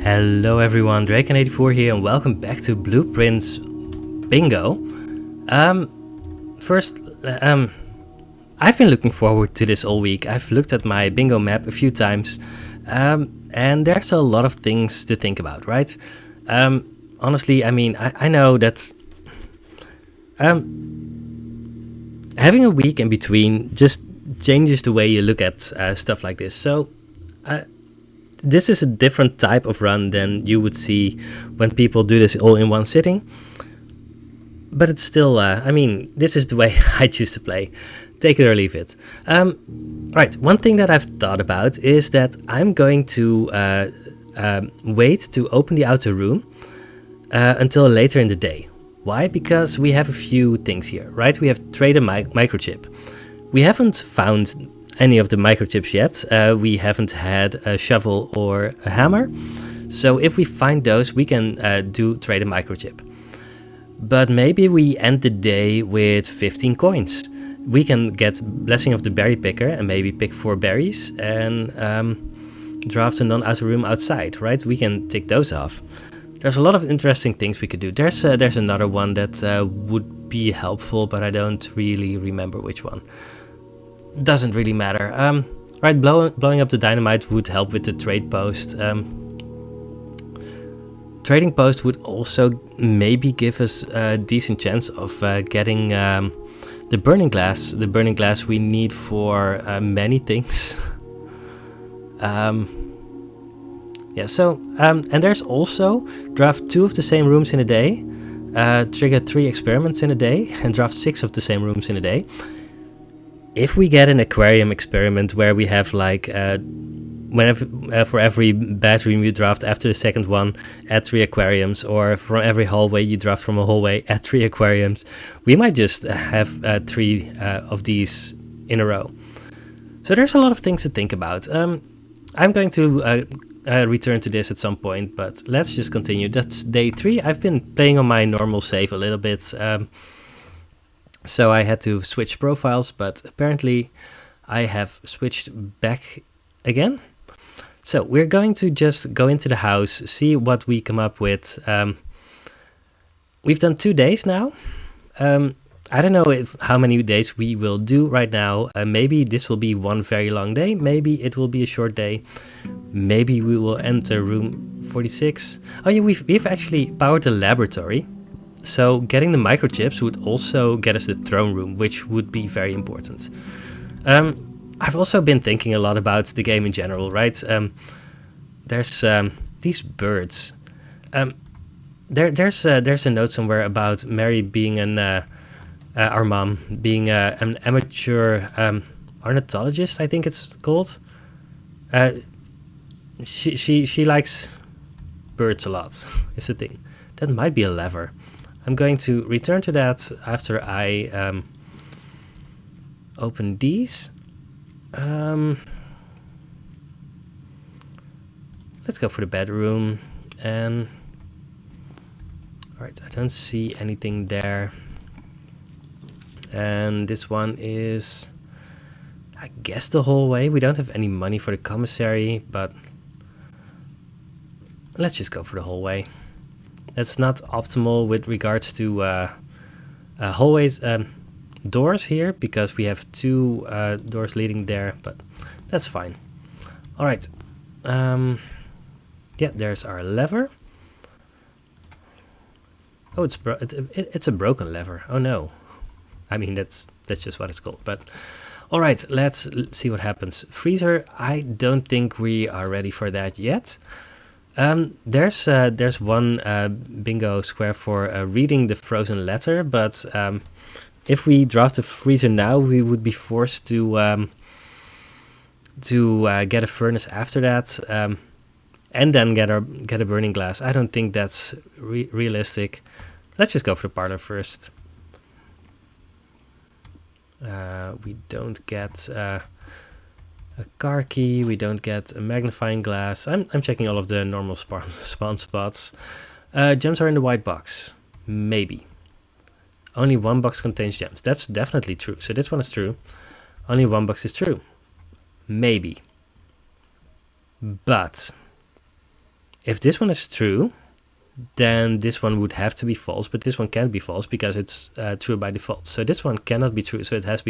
Hello everyone, Draken84 here and welcome back to Blueprints Bingo. First, I've been looking forward to this all week. I've looked at my bingo map a few times, and there's a lot of things to think about, right? Honestly, I know that having a week in between just changes the way you look at stuff like this. So, this is a different type of run than you would see when people do this all in one sitting. But it's still, this is the way I choose to play. Take it or leave it. Right, one thing that I've thought about is that I'm going to wait to open the outer room until later in the day. Why? Because we have a few things here, right? We have traded microchip. We haven't found any of the microchips yet. We haven't had a shovel or a hammer. So if we find those, we can do trade a microchip. But maybe we end the day with 15 coins. We can get Blessing of the Berry Picker and maybe pick 4 berries and draft a non-outer room outside, right? We can tick those off. There's a lot of interesting things we could do. There's another one that would be helpful, but I don't really remember which one. Doesn't really matter. Right, blowing up the dynamite would help with the trade post. Trading post would also maybe give us a decent chance of getting the burning glass. The burning glass we need for many things. And there's also draft 2 of the same rooms in a day, trigger 3 experiments in a day, and draft 6 of the same rooms in a day. If we get an aquarium experiment where we have like for every bedroom you draft after the second one, add 3 aquariums, or from every hallway you draft from a hallway, add 3 aquariums, we might just have 3 of these in a row. So there's a lot of things to think about. I'm going to return to this at some point, but let's just continue. That's day 3. I've been playing on my normal save a little bit. So I had to switch profiles, but apparently I have switched back again. So we're going to just go into the house, see what we come up with. We've done 2 days now. I don't know how many days we will do right now. Maybe this will be one very long day. Maybe it will be a short day. Maybe we will enter room 46. Oh yeah, we've actually powered the laboratory. So getting the microchips would also get us the throne room, which would be very important. I've also been thinking a lot about the game in general, right? There's these birds. There's a note somewhere about Mary being our mom being an amateur ornithologist, I think it's called. She likes birds a lot. Is the thing. That might be a lever. I'm going to return to that after I open these. Let's go for the bedroom. And alright, I don't see anything there. And this one is, I guess, the hallway. We don't have any money for the commissary, but let's just go for the hallway. That's not optimal with regards to hallways, doors here, because we have 2 doors leading there, but that's fine. All right. Yeah, there's our lever. Oh, it's a broken lever. Oh no. I mean, that's just what it's called. But all right, let's see what happens. Freezer, I don't think we are ready for that yet. There's one bingo square for reading the frozen letter, but if we draft a freezer now, we would be forced to get a furnace after that, and then get a burning glass. I don't think that's realistic. Let's just go for the parlor first. We don't get a car key, we don't get a magnifying glass. I'm checking all of the normal spawn spots. Gems are in the white box. Maybe. Only 1 box contains gems. That's definitely true. So this one is true. Only 1 box is true. Maybe. But If this one is true, then this one would have to be false, but this one can't be false because it's true by default. So this one cannot be true, so it has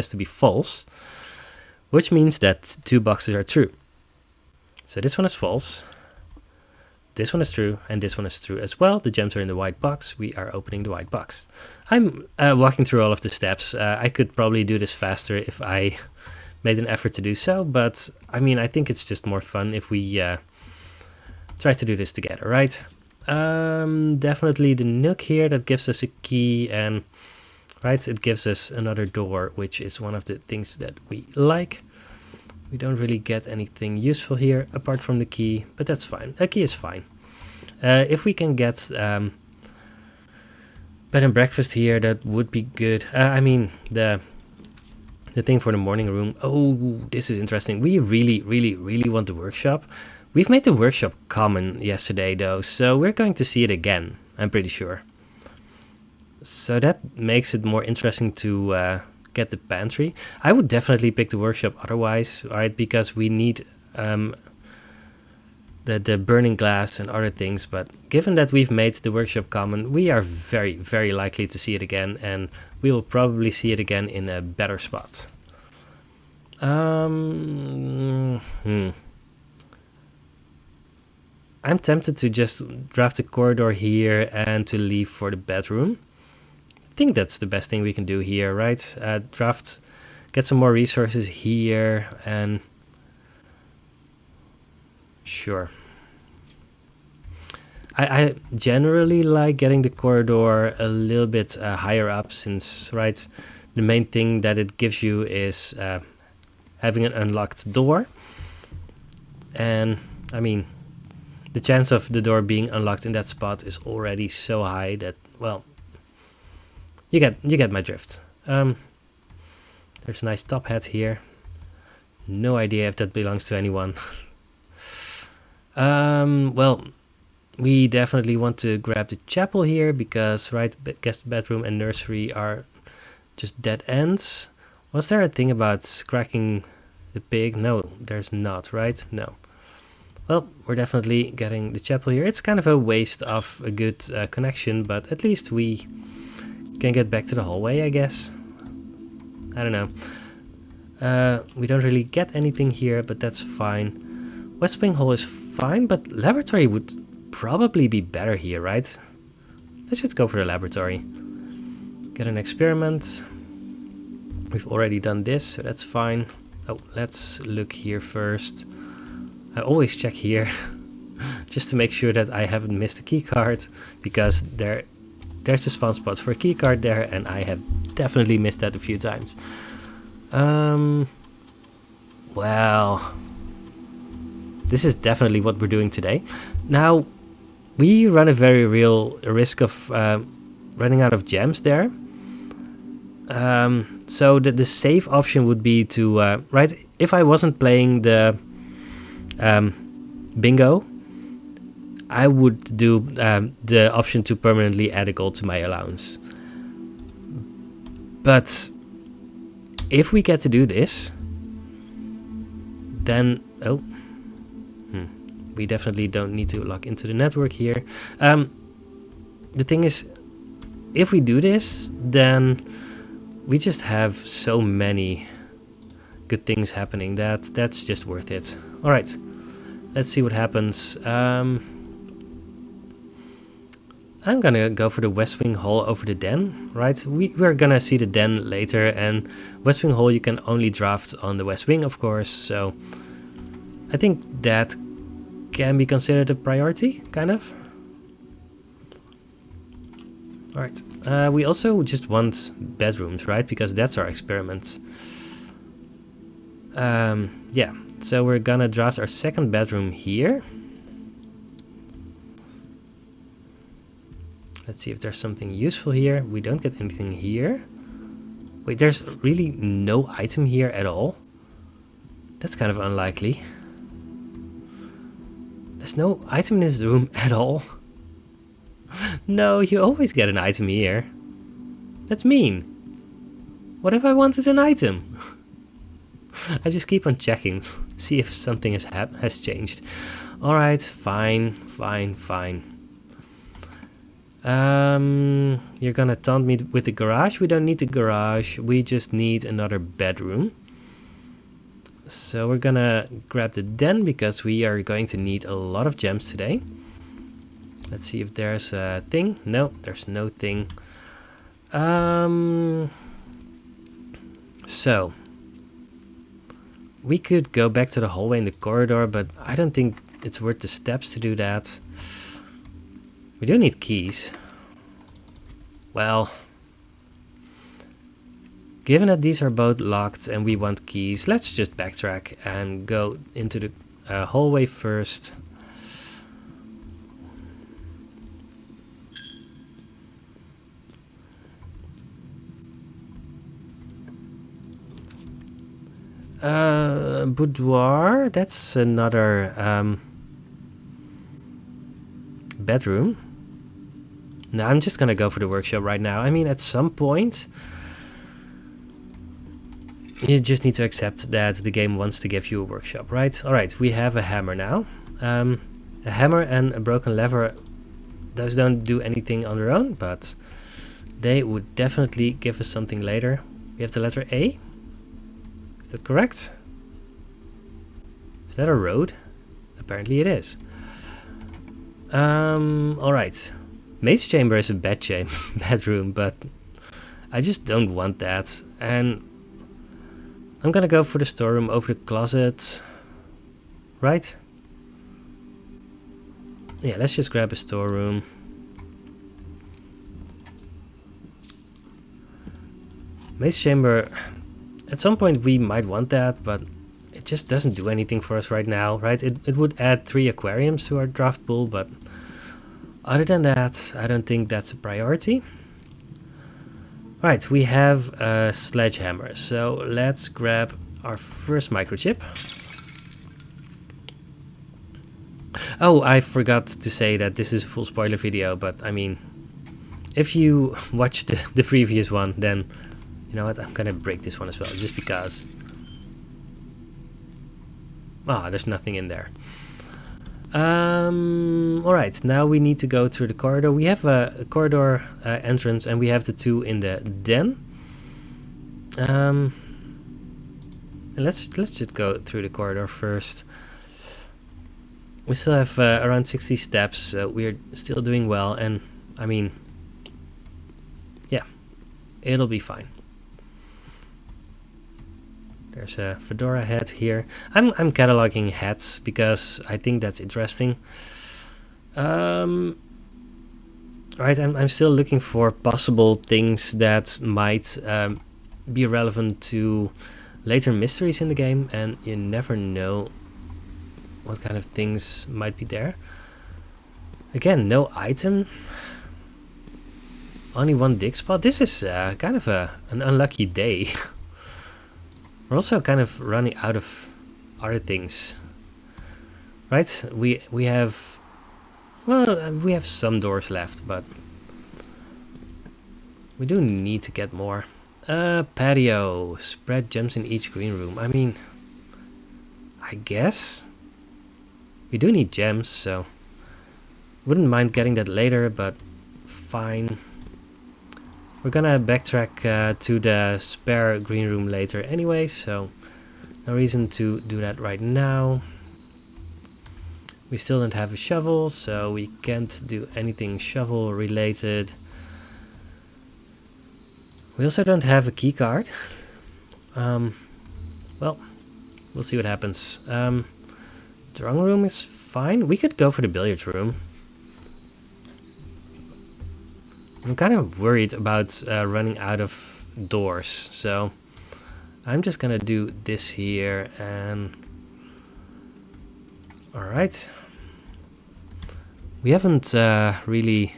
to be false, which means that 2 boxes are true. So this one is false, this one is true, and this one is true as well. The gems are in the white box. We are opening the white box. I'm walking through all of the steps. I could probably do this faster if I made an effort to do so, but I mean, I think it's just more fun if we try to do this together, right? Definitely the nook here that gives us a key, and right, it gives us another door, which is one of the things that we like. We don't really get anything useful here apart from the key, but that's fine. A key is fine. If we can get bed and breakfast here, that would be good. I mean, the thing for the morning room. Oh, this is interesting. We really want the workshop. We've made the workshop common yesterday though, so we're going to see it again, I'm pretty sure. So that makes it more interesting to get the pantry. I would definitely pick the workshop otherwise, right? Because we need the burning glass and other things, but given that we've made the workshop common, we are very likely to see it again, and we will probably see it again in a better spot. I'm tempted to just draft a corridor here and to leave for the bedroom. I think that's the best thing we can do here, right? Draft, get some more resources here, and sure. I generally like getting the corridor a little bit higher up, since, right, the main thing that it gives you is having an unlocked door. And I mean, the chance of the door being unlocked in that spot is already so high that, well, you get my drift. There's a nice top hat here. No idea if that belongs to anyone. Well, we definitely want to grab the chapel here because, right, guest bedroom and nursery are just dead ends. Was there a thing about cracking the pig? No, there's not, right? No. Well, we're definitely getting the chapel here. It's kind of a waste of a good connection, but at least we can get back to the hallway, I guess. I don't know. We don't really get anything here, but that's fine. West Wing Hall is fine, but laboratory would probably be better here, right? Let's just go for the laboratory. Get an experiment. We've already done this, so that's fine. Oh, let's look here first. I always check here just to make sure that I haven't missed a key card, because there's the spawn spot for a key card there, and I have definitely missed that a few times. Well, this is definitely what we're doing today. Now, we run a very real risk of running out of gems there. So the safe option would be to, right, if I wasn't playing the bingo, I would do the option to permanently add a gold to my allowance. But if we get to do this, then we definitely don't need to log into the network here. The thing is, if we do this, then we just have so many good things happening that's just worth it. All right, let's see what happens. I'm gonna go for the West Wing Hall over the den, right? We're gonna see the den later, and West Wing Hall you can only draft on the West Wing, of course, so I think that can be considered a priority, kind of. Alright, we also just want bedrooms, right? Because that's our experiment. Yeah, so we're gonna draft our second bedroom here. Let's see if there's something useful here. We don't get anything here. Wait, there's really no item here at all? That's kind of unlikely. There's no item in this room at all. No, you always get an item here. That's mean. What if I wanted an item? I just keep on checking, see if something has changed. Alright, fine. You're gonna taunt me with the garage. We don't need the garage. We just need another bedroom. So we're gonna grab the den because we are going to need a lot of gems today. Let's see if there's a thing. No, there's no thing. So we could go back to the hallway in the corridor, but I don't think it's worth the steps to do that. We do need keys. Well, given that these are both locked and we want keys, let's just backtrack and go into the hallway first. Boudoir, that's another bedroom. No, I'm just gonna go for the workshop right now. I mean, at some point you just need to accept that the game wants to give you a workshop, right? Alright, we have a hammer now. A hammer and a broken lever, those don't do anything on their own, but they would definitely give us something later. We have the letter A. Is that correct? Is that a road? Apparently it is. Alright. Maid's chamber is a bedroom, but I just don't want that. And I'm gonna go for the storeroom over the closet. Right? Yeah, let's just grab a storeroom. Maid's chamber, at some point we might want that, but it just doesn't do anything for us right now, right? It would add 3 aquariums to our draft pool, but other than that, I don't think that's a priority. Right, we have a sledgehammer, so let's grab our first microchip. Oh, I forgot to say that this is a full spoiler video, but I mean, if you watched the previous one, then you know what, I'm gonna break this one as well, just because. Ah, there's nothing in there. Alright, now we need to go through the corridor. We have a corridor entrance and we have the 2 in the den. And let's just go through the corridor first. We still have around 60 steps, so we're still doing well, and I mean, yeah, it'll be fine. There's a fedora hat here. I'm cataloging hats because I think that's interesting. Right, I'm still looking for possible things that might be relevant to later mysteries in the game, and you never know what kind of things might be there. Again, no item. Only 1 dig spot. This is kind of an unlucky day. We're also kind of running out of other things, right? We have, well, we have some doors left, but we do need to get more. Patio, spread gems in each green room. I mean, I guess we do need gems, so wouldn't mind getting that later, but fine. We're gonna backtrack to the spare green room later anyway, so no reason to do that right now. We still don't have a shovel, so we can't do anything shovel related. We also don't have a key card. Well, we'll see what happens. Drawing room is fine. We could go for the billiard room. I'm kind of worried about running out of doors, so I'm just gonna do this here and... Alright. We haven't really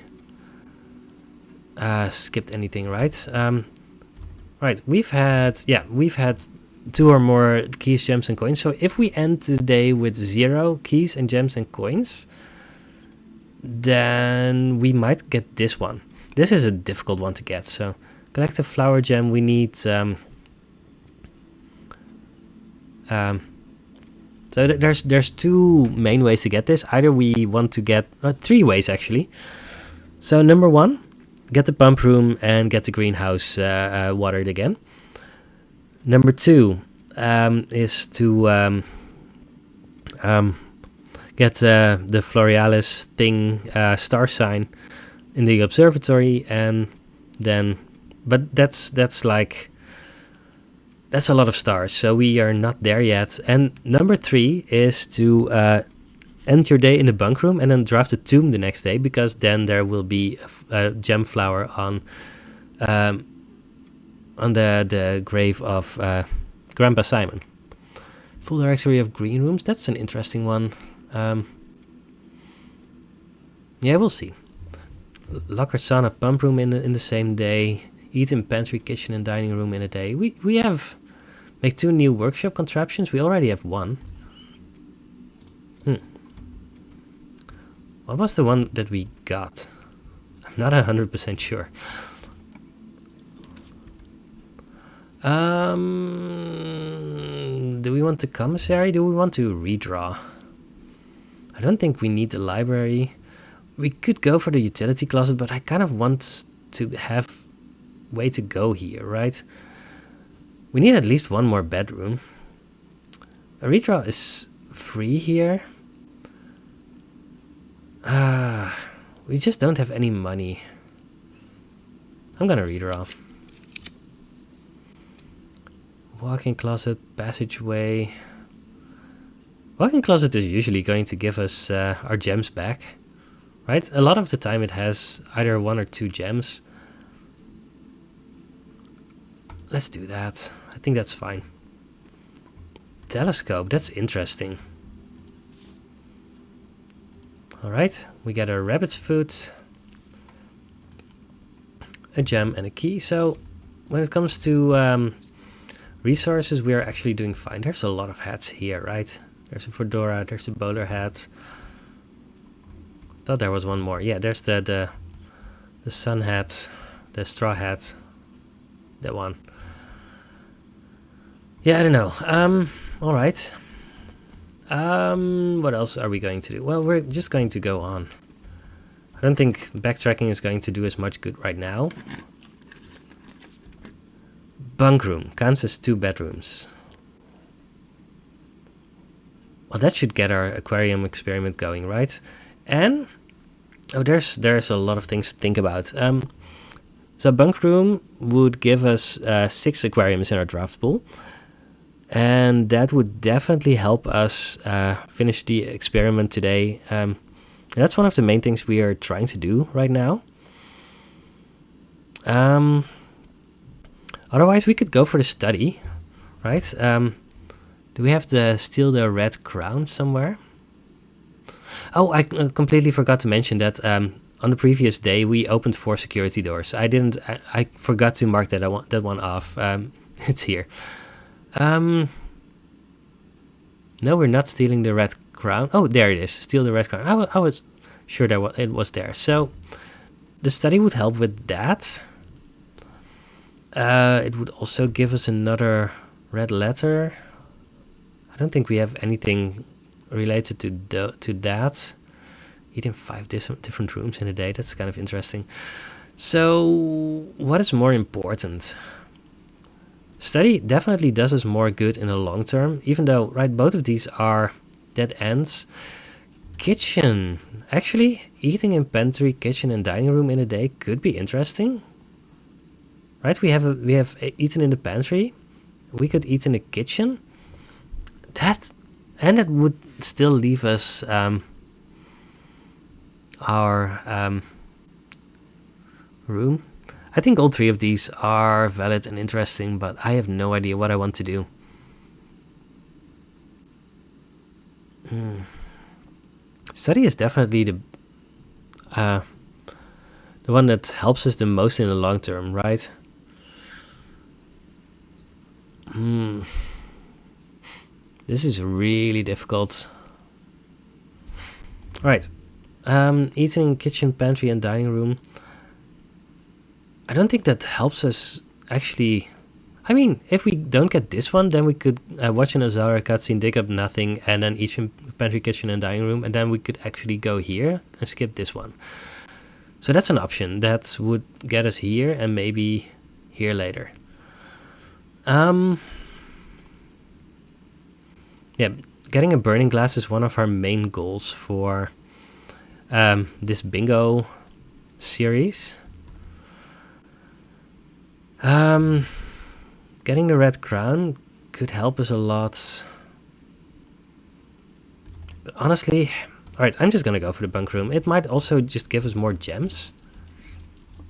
skipped anything, right? Right, we've had 2 or more keys, gems and coins, so if we end the day with 0 keys and gems and coins, then we might get this one. This is a difficult one to get, so collect a flower gem. We need So there's two main ways to get this. Either we want to get three ways actually. So number one, get the pump room and get the greenhouse watered again. Number two is to get the Florealis thing star sign in the observatory, and then, but that's like, that's a lot of stars, so we are not there yet. And number three is to end your day in the bunk room and then draft a tomb the next day, because then there will be a gem flower on the grave of Grandpa Simon. Full directory of green rooms, that's an interesting one. Yeah, we'll see. Locker, sauna, pump room in the same day. Eat in pantry, kitchen, and dining room in a day. We have make 2 new workshop contraptions. We already have 1. What was the one that we got? I'm not 100% sure. Do we want the commissary? Do we want to redraw? I don't think we need the library. We could go for the utility closet, but I kind of want to have way to go here, right? We need at least 1 more bedroom. A redraw is free here. We just don't have any money. I'm gonna redraw. Walk-in closet, passageway. Walk-in closet is usually going to give us our gems back, right? A lot of the time it has either 1 or 2 gems. Let's do that. I think that's fine. Telescope, that's interesting. Alright, we get a rabbit's foot, a gem, and a key. So when it comes to resources, we are actually doing fine. There's a lot of hats here, right? There's a fedora, there's a bowler hat. Thought there was one more. Yeah, there's the sun hat, the straw hat, that one. Yeah, I don't know. Alright. What else are we going to do? Well, we're just going to go on. I don't think backtracking is going to do us much good right now. Bunk room counts as 2 bedrooms. Well, that should get our aquarium experiment going, right? And oh, there's a lot of things to think about. So bunk room would give us 6 aquariums in our draft pool, and that would definitely help us finish the experiment today. And that's one of the main things we are trying to do right now. Otherwise, we could go for the study, right? Do we have to steal the red crown somewhere? Oh, I completely forgot to mention that on the previous day we opened 4 security doors. I forgot to mark that one off. It's here. No, we're not stealing the red crown. Oh, there it is. Steal the red crown. I was sure that it was there. So the study would help with that. It would also give us another red letter. I don't think we have anything related to that. Eating 5 different rooms in a day. That's kind of interesting. So what is more important? Study definitely does us more good in the long term, even though, right, both of these are dead ends. Kitchen. Actually, eating in pantry, kitchen, and dining room in a day could be interesting. Right, we have eaten in the pantry. We could eat in the kitchen. That would still leave us our room. I think all 3 of these are valid and interesting, but I have no idea what I want to do. Study is definitely the one that helps us the most in the long term, right? This is really difficult. Right. Eating in kitchen, pantry, and dining room. I don't think that helps us actually. I mean, if we don't get this one, then we could watch an Azara cutscene, dig up nothing, and then each pantry, kitchen, and dining room, and then we could actually go here and skip this one. So that's an option. That would get us here and maybe here later. Yeah, getting a burning glass is one of our main goals for this bingo series. Getting the red crown could help us a lot. But honestly, alright, I'm just gonna go for the bunk room. It might also just give us more gems.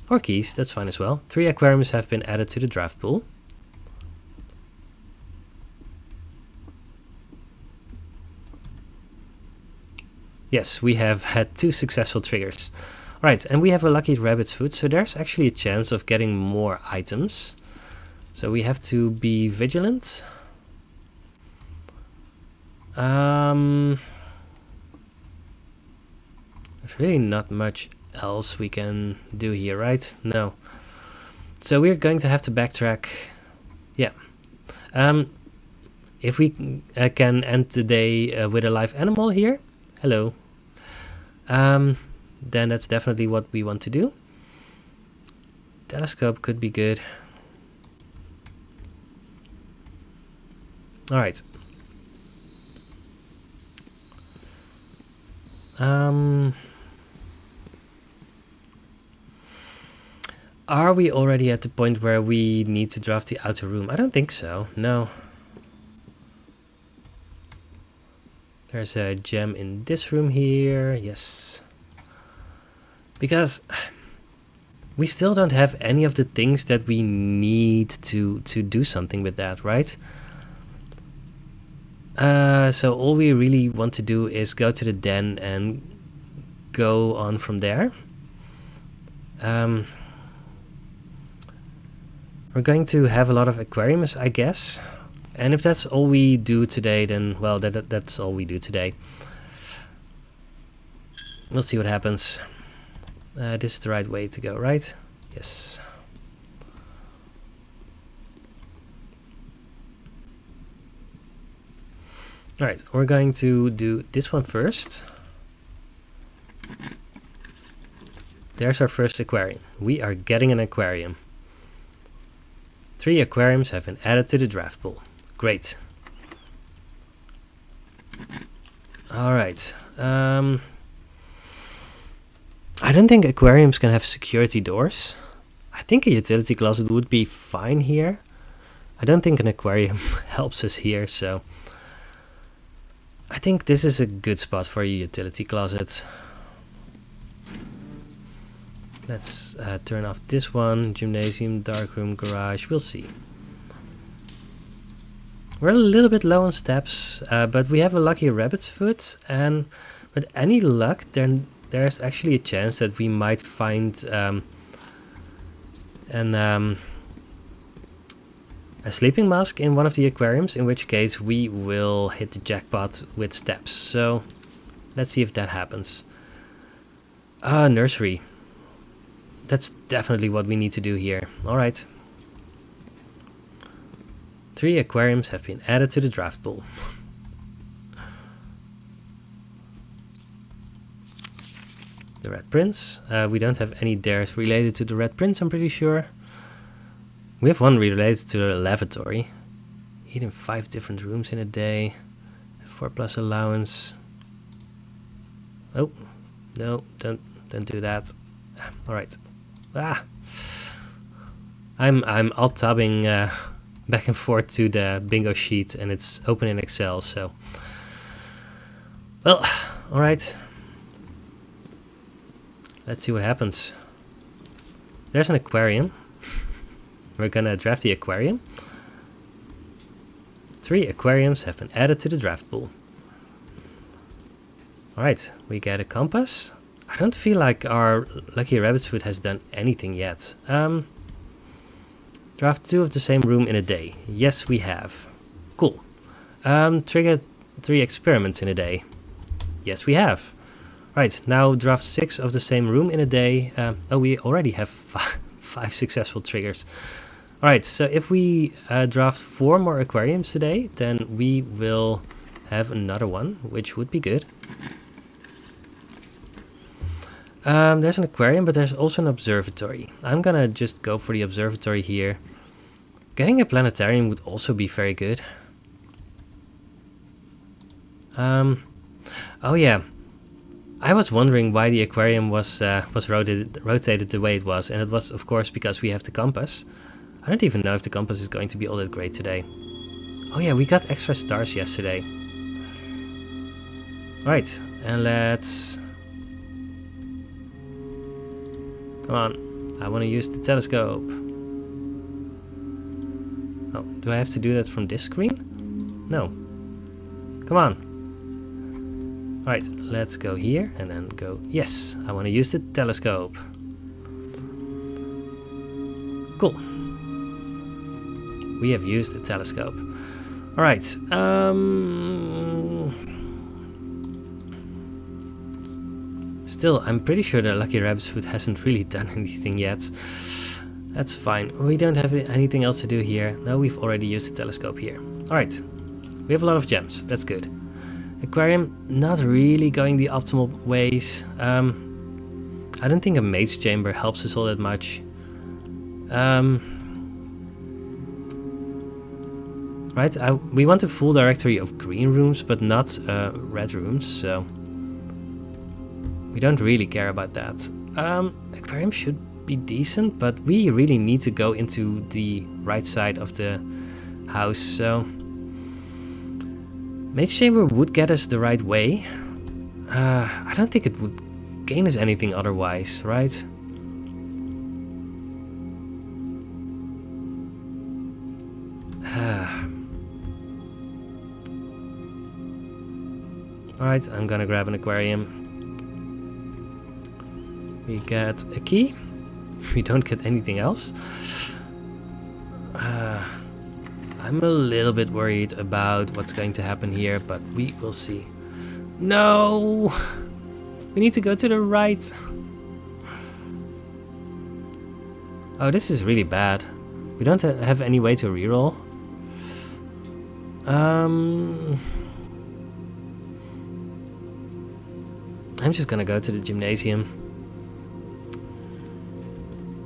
Or keys, that's fine as well. 3 aquariums have been added to the draft pool. Yes, we have had 2 successful triggers. Alright, and we have a lucky rabbit's foot, so there's actually a chance of getting more items. So we have to be vigilant. There's really not much else we can do here, right? No. So we're going to have to backtrack. Yeah. If we can end the day with a live animal here. Hello. Then that's definitely what we want to do. Telescope could be good. All right. Are we already at the point where we need to draft the outer room? I don't think so. No. There's a gem in this room here. Yes. Because we still don't have any of the things that we need to do something with that, right? So all we really want to do is go to the den and go on from there. We're going to have a lot of aquariums, I guess. And if that's all we do today, then, well, that's all we do today. We'll see what happens. This is the right way to go, right? Yes. Alright, we're going to do this one first. There's our first aquarium. We are getting an aquarium. 3 aquariums have been added to the draft pool. Great. Alright. I don't think aquariums can have security doors. I think a utility closet would be fine here. I don't think an aquarium helps us here, so I think this is a good spot for a utility closet. Let's turn off this one. Gymnasium, darkroom, garage. We'll see. We're a little bit low on steps, but we have a lucky rabbit's foot, and with any luck, then there's actually a chance that we might find a sleeping mask in one of the aquariums, in which case we will hit the jackpot with steps. So let's see if that happens. Nursery. That's definitely what we need to do here. Alright. 3 aquariums have been added to the draft pool. The Red Prince. We don't have any dares related to the Red Prince, I'm pretty sure. We have one related to the lavatory. Eat in 5 different rooms in a day. 4+ allowance. Oh, no, don't do that. Alright. I'm alt-tabbing back and forth to the bingo sheet, and it's open in Excel, so. Well, alright. Let's see what happens. There's an aquarium. We're gonna draft the aquarium. 3 aquariums have been added to the draft pool. Alright, we get a compass. I don't feel like our lucky rabbit's foot has done anything yet. Draft 2 of the same room in a day. Yes, we have. Cool. Trigger 3 experiments in a day. Yes, we have. Right, now draft 6 of the same room in a day. Oh, we already have 5 successful triggers. Alright, so if we draft 4 more aquariums today, then we will have another one, which would be good. There's an aquarium, but there's also an observatory. I'm gonna just go for the observatory here. Getting a planetarium would also be very good. Oh yeah, I was wondering why the aquarium was rotated the way it was, and it was of course because we have the compass. I don't even know if the compass is going to be all that great today. Oh yeah, we got extra stars yesterday. Alright, and let's... Come on, I want to use the telescope. Oh, do I have to do that from this screen? No. Come on. Alright, let's go here and then go... Yes, I want to use the telescope. Cool. We have used the telescope. Alright, still, I'm pretty sure that Lucky Rabbit's Foot hasn't really done anything yet. That's fine. We don't have anything else to do here. No, we've already used the telescope here. Alright, we have a lot of gems. That's good. Aquarium, not really going the optimal ways. I don't think a maid's chamber helps us all that much. Right, we want a full directory of green rooms, but not red rooms, so we don't really care about that. Aquarium should be decent, but we really need to go into the right side of the house, so maid's chamber would get us the right way. I don't think it would gain us anything otherwise, right? Alright, I'm gonna grab an aquarium. We get a key. We don't get anything else. I'm a little bit worried about what's going to happen here, but we will see. No! We need to go to the right. Oh, this is really bad. We don't have any way to reroll. I'm just gonna go to the gymnasium.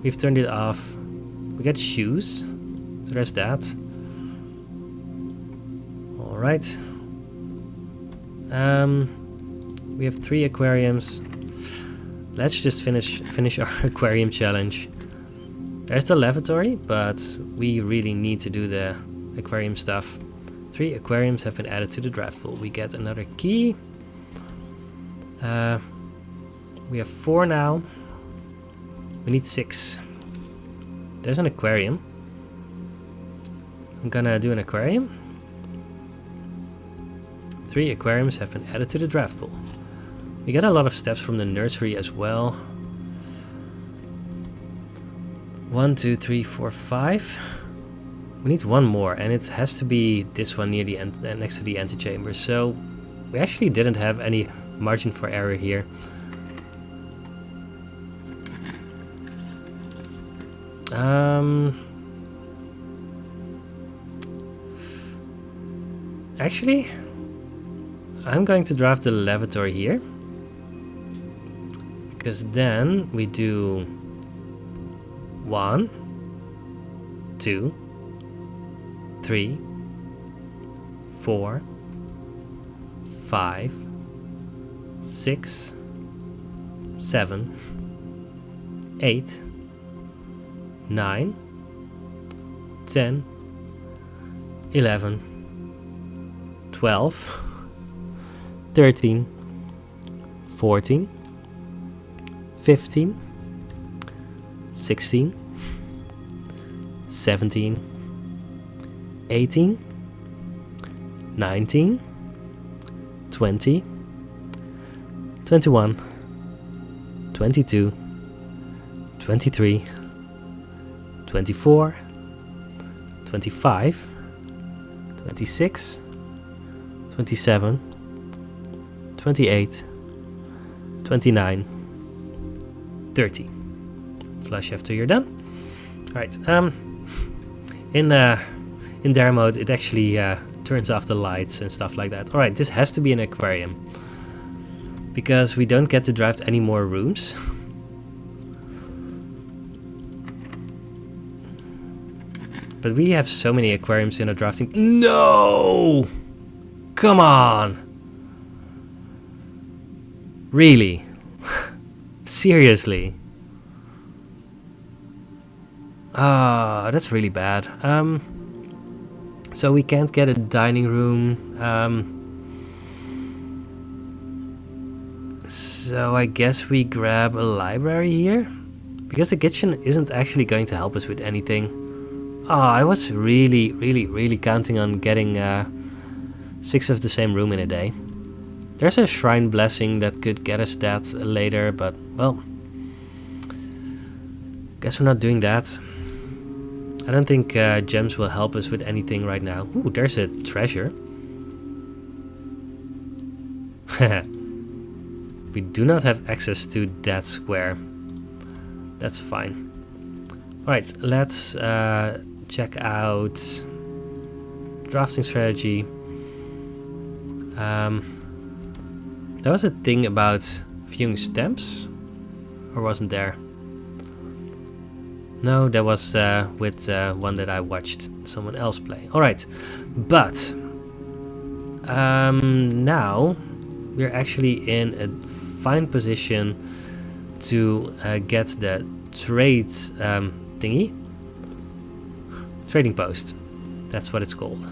We've turned it off. We get shoes, so there's that. Alright. We have 3 aquariums. Let's just finish our aquarium challenge. There's the lavatory, but we really need to do the aquarium stuff. 3 aquariums have been added to the draft pool. We get another key. We have 4 now. We need 6. There's an aquarium. I'm gonna do an aquarium. 3 aquariums have been added to the draft pool. We get a lot of steps from the nursery as well. 1, 2, 3, 4, 5. We need 1 more, and it has to be this one near the end, next to the antechamber. So we actually didn't have any margin for error here. Actually, I'm going to draft the lavatory here, because then we do 1, 2, 3, 4, 5, 6, 7, 8, 9, 10, 11, 12, 13, 14, 15, 16, 17, 18, 19, 20, 21, 22, 23, 24, 25, 26, 27, 28, 29, 30. Flush after you're done. Alright, In dare mode, it actually turns off the lights and stuff like that. All right, this has to be an aquarium because we don't get to draft any more rooms. But we have so many aquariums in our drafting. No! Come on! Really? Seriously? Ah, that's really bad. So we can't get a dining room. So I guess we grab a library here, because the kitchen isn't actually going to help us with anything. Ah, I was really counting on getting 6 of the same room in a day. There's a shrine blessing that could get us that later, but well, guess we're not doing that. I don't think gems will help us with anything right now. Ooh, there's a treasure. We do not have access to that square. That's fine. Alright, let's check out drafting strategy. There was a thing about viewing stamps, or wasn't there? No, that was with one that I watched someone else play. Alright, but now we're actually in a fine position to get the trade thingy. Trading post, that's what it's called.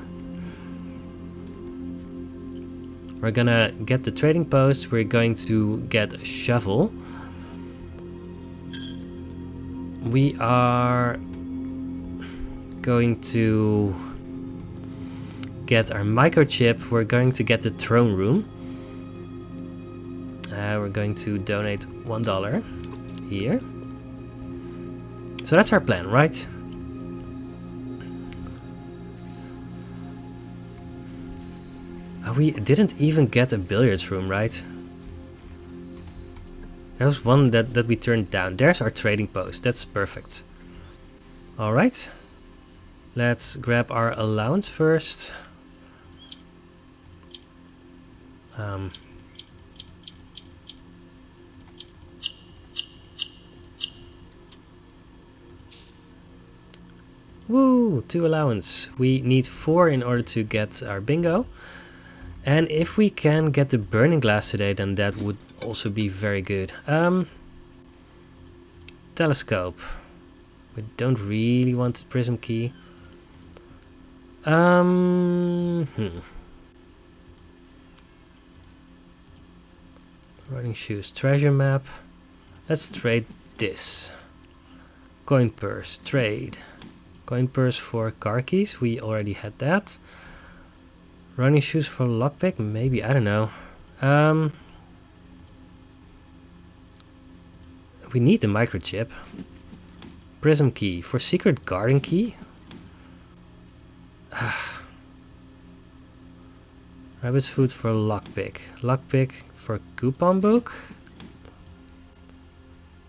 We're gonna get the trading post, we're going to get a shovel. We are going to get our microchip, we're going to get the throne room. We're going to donate $1 here. So that's our plan, right? We didn't even get a billiards room, right? That was one that we turned down. There's our trading post. That's perfect. Alright. Let's grab our allowance first. Woo! 2 allowance. We need 4 in order to get our bingo. And if we can get the burning glass today, then that would also be very good. Telescope. We don't really want the prism key. Running shoes, treasure map. Let's trade this. Coin purse, trade. Coin purse for car keys, we already had that. Running shoes for lockpick, maybe, I don't know. We need the microchip. Prism key for secret garden key. Rabbit's food for lockpick. Lockpick for coupon book.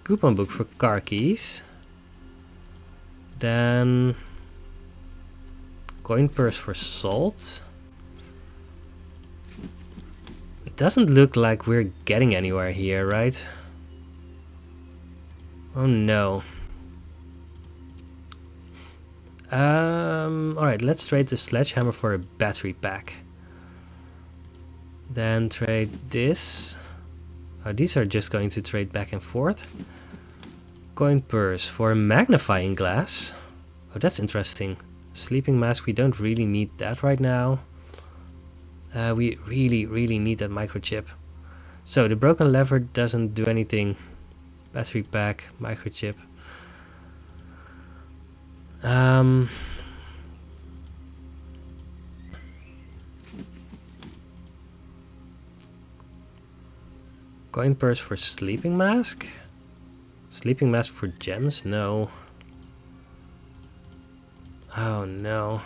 Coupon book for car keys. Then coin purse for salt. It doesn't look like we're getting anywhere here, right? Oh no. Alright, let's trade the sledgehammer for a battery pack. Then trade this. Oh, these are just going to trade back and forth. Coin purse for a magnifying glass. Oh, that's interesting. Sleeping mask, we don't really need that right now. We really need that microchip. So the broken lever doesn't do anything. Battery pack, microchip. Coin purse for sleeping mask? Sleeping mask for gems? No. Oh no.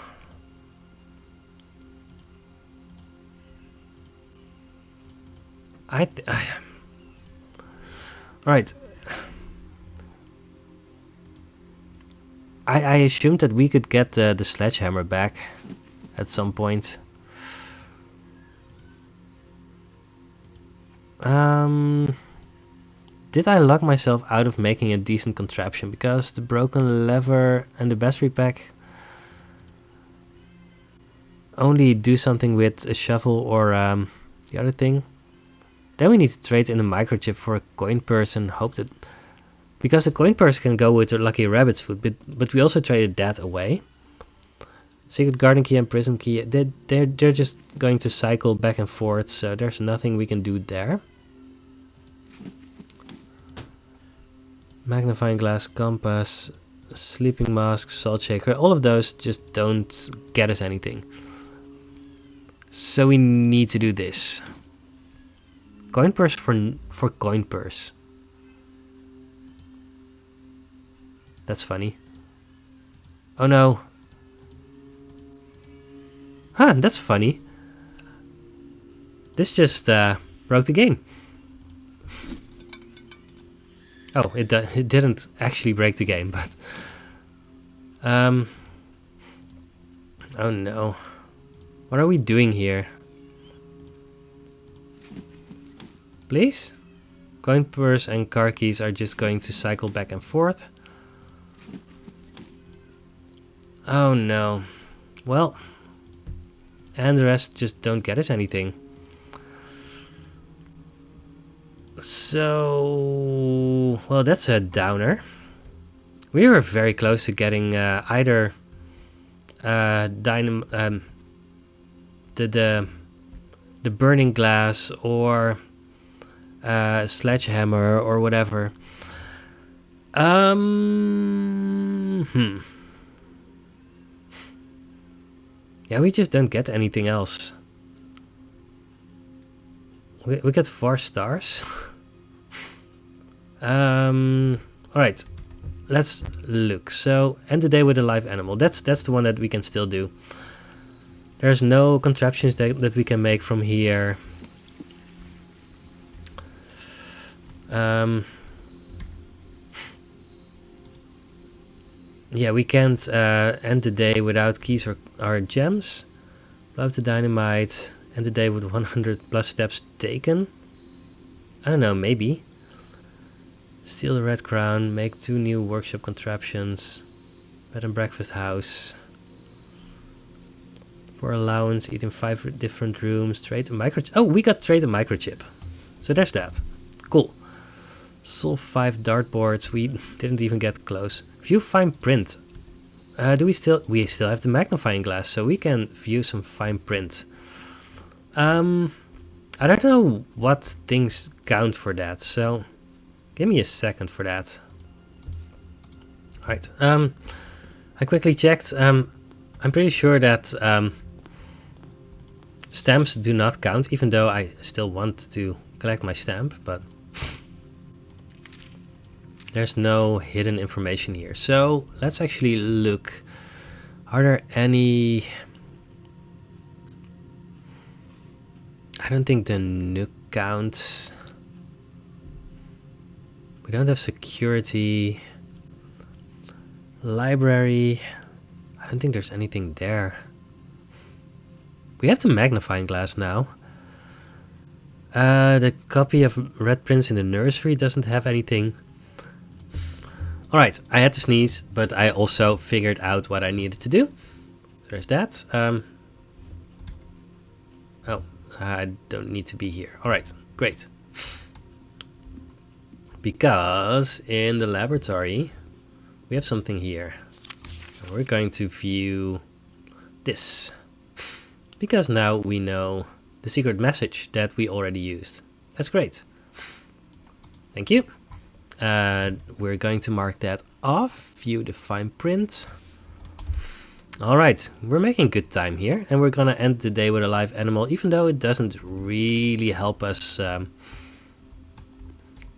Alright. I assumed that we could get the sledgehammer back at some point. Did I lock myself out of making a decent contraption? Because the broken lever and the battery pack only do something with a shovel or the other thing. Then we need to trade in a microchip for a coin purse and hope that... Because the coin purse can go with a lucky rabbit's foot, but we also traded that away. Secret garden key and prism key, they're just going to cycle back and forth, so there's nothing we can do there. Magnifying glass, compass, sleeping mask, salt shaker, all of those just don't get us anything. So we need to do this. Coin purse for coin purse. That's funny. Oh no. Huh, that's funny. This just broke the game. Oh, it didn't actually break the game, but... oh no. What are we doing here? Please? Coin purse and car keys are just going to cycle back and forth. Oh no. Well... And the rest just don't get us anything. So, well, that's a downer. We were very close to getting either the burning glass or sledgehammer or whatever. Yeah, we just don't get anything else. We got 4 stars. Alright, let's look. So, end the day with a live animal. That's the one that we can still do. There's no contraptions that we can make from here. Yeah, we can't end the day without keys or gems. Blow up the dynamite. End the day with 100 plus steps taken. I don't know, maybe. Steal the red crown. Make 2 new workshop contraptions. Bed and breakfast house. For allowance, eat in 5 different rooms. Trade a microchip. Oh, we got trade a microchip. So there's that. Cool. Solve 5 dartboards. We didn't even get close. View fine print. We still have the magnifying glass, so we can view some fine print. I don't know what things count for that, so give me a second for that. Alright, I quickly checked. I'm pretty sure that stamps do not count, even though I still want to collect my stamp, but there's no hidden information here. So let's actually look. Are there any... I don't think the nuke counts. We don't have security. Library. I don't think there's anything there. We have the magnifying glass now. The copy of Red Prince in the nursery doesn't have anything. Alright, I had to sneeze, but I also figured out what I needed to do. There's that. Oh, I don't need to be here. Alright, great. Because in the laboratory, we have something here. We're going to view this. Because now we know the secret message that we already used. That's great. Thank you. We're going to mark that off. View the fine print. Alright, we're making good time here. And we're gonna end the day with a live animal, even though it doesn't really help us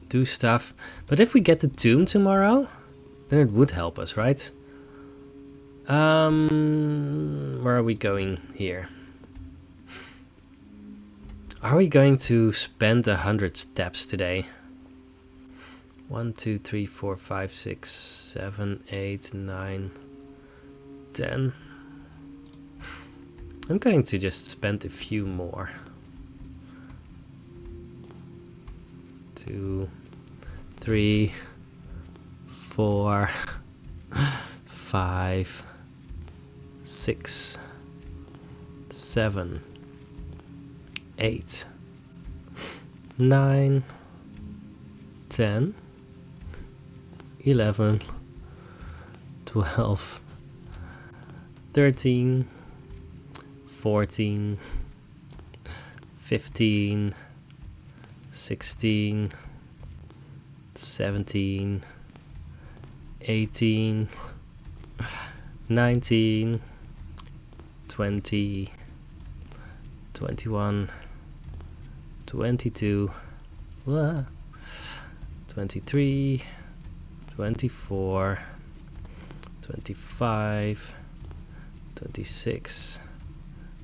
do stuff. But if we get the tomb tomorrow, then it would help us, right? Where are we going here? Are we going to spend 100 steps today? 1, 2, 3, 4, 5, 6, 7, 8, 9, 10. I'm going to just spend a few more. 2, 3, 4, 5, 6, 7, 8, 9, 10, 11, 12, 13, 14, 15, 16, 17, 18, 19, 20, 21, 22, 23, 24, 25, 26,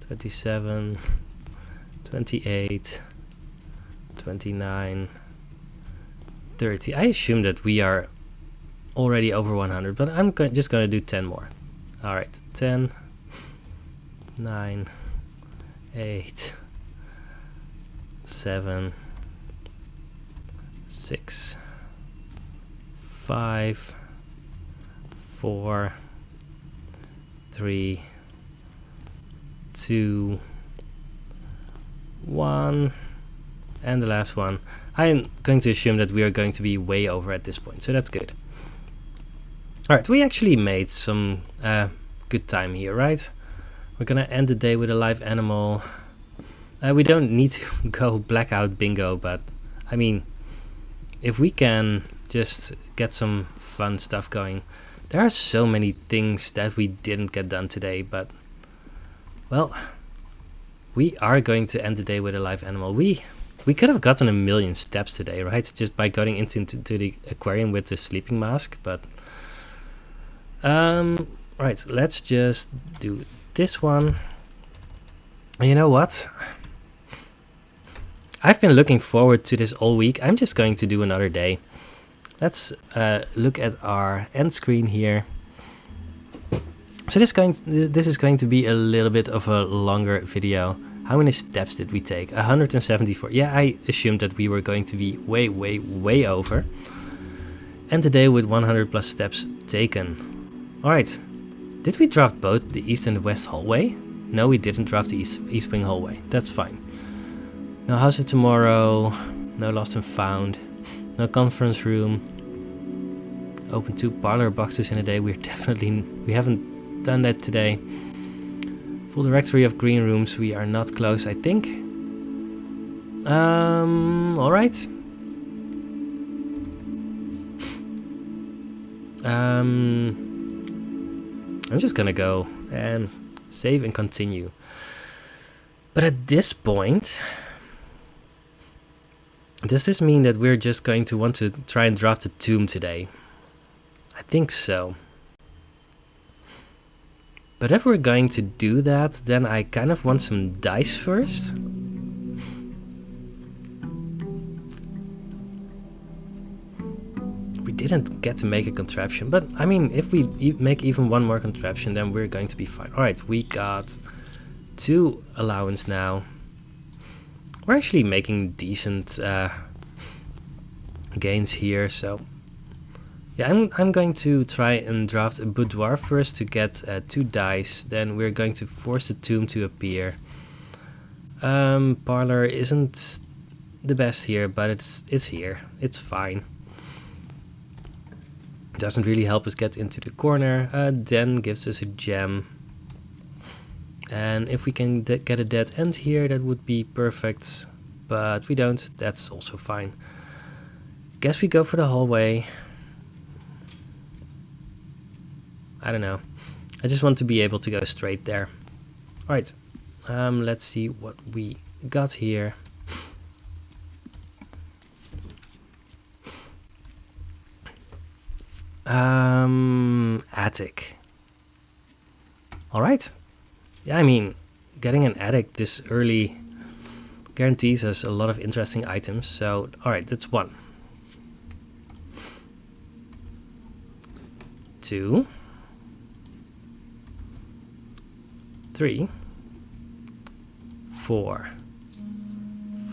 27, 28, 29, 30. I assume that we are already over 100, but I'm just going to do 10 more. All right, 10, 9, 8, 7, 6, 5, 4, 3, 2, 1, and the last one. I'm going to assume that we are going to be way over at this point, so that's good. Alright, we actually made some good time here, right? We're gonna end the day with a live animal. We don't need to go blackout bingo, but I mean, if we can just get some fun stuff going. There are so many things that we didn't get done today, but well, we are going to end the day with a live animal. We could have gotten 1,000,000 steps today, right? Just by going into the aquarium with the sleeping mask, but right, let's just do this one. And you know what? I've been looking forward to this all week. I'm just going to do another day. Let's look at our end screen here. So this is going to be a little bit of a longer video. How many steps did we take? 174. Yeah, I assumed that we were going to be way over. And today with 100 plus steps taken. Alright, did we draft both the east and the west hallway? No, we didn't draft the east wing hallway. That's fine. No House of Tomorrow, no Lost and Found, no conference room. Open 2 parlor boxes in a day. We haven't done that today. Full directory of green rooms. We are not close, I think. Alright. I'm just gonna go and save and continue. But at this point, does this mean that we're just going to want to try and draft a tomb today? I think so. But if we're going to do that, then I kind of want some dice first. We didn't get to make a contraption, but I mean, if we make even one more contraption, then we're going to be fine. Alright, we got 2 allowance now. We're actually making decent gains here, so yeah, I'm going to try and draft a boudoir first to get 2 dice. Then we're going to force the tomb to appear. Parlor isn't the best here, but it's here. It's fine. Doesn't really help us get into the corner. Den gives us a gem. And if we can get a dead end here, that would be perfect. But we don't. That's also fine. Guess we go for the hallway. I don't know. I just want to be able to go straight there. Alright. Let's see what we got here. Attic. Alright. Yeah, I mean, getting an attic this early guarantees us a lot of interesting items. So, alright, that's 1. 2, 3, 4,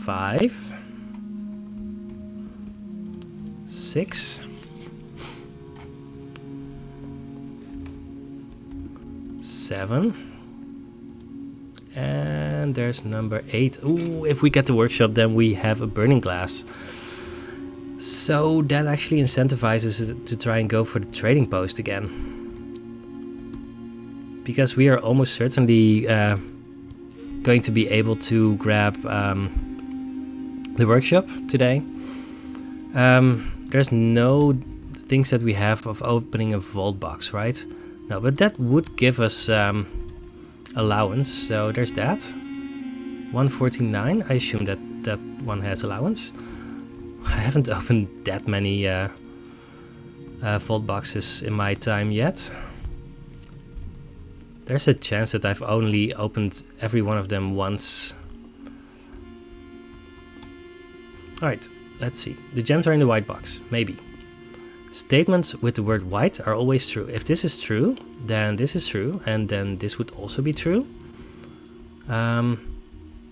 5, 6, 7, and there's number 8. Ooh, if we get the workshop, then we have a burning glass. So that actually incentivizes us to try and go for the trading post again. Because we are almost certainly going to be able to grab the workshop today. There's no things that we have of opening a vault box, right? No, but that would give us allowance, so there's that. 149, I assume that that one has allowance. I haven't opened that many vault boxes in my time yet. There's a chance that I've only opened every one of them once. Alright, let's see. The gems are in the white box, maybe. Statements with the word white are always true. If this is true, then this is true, and then this would also be true.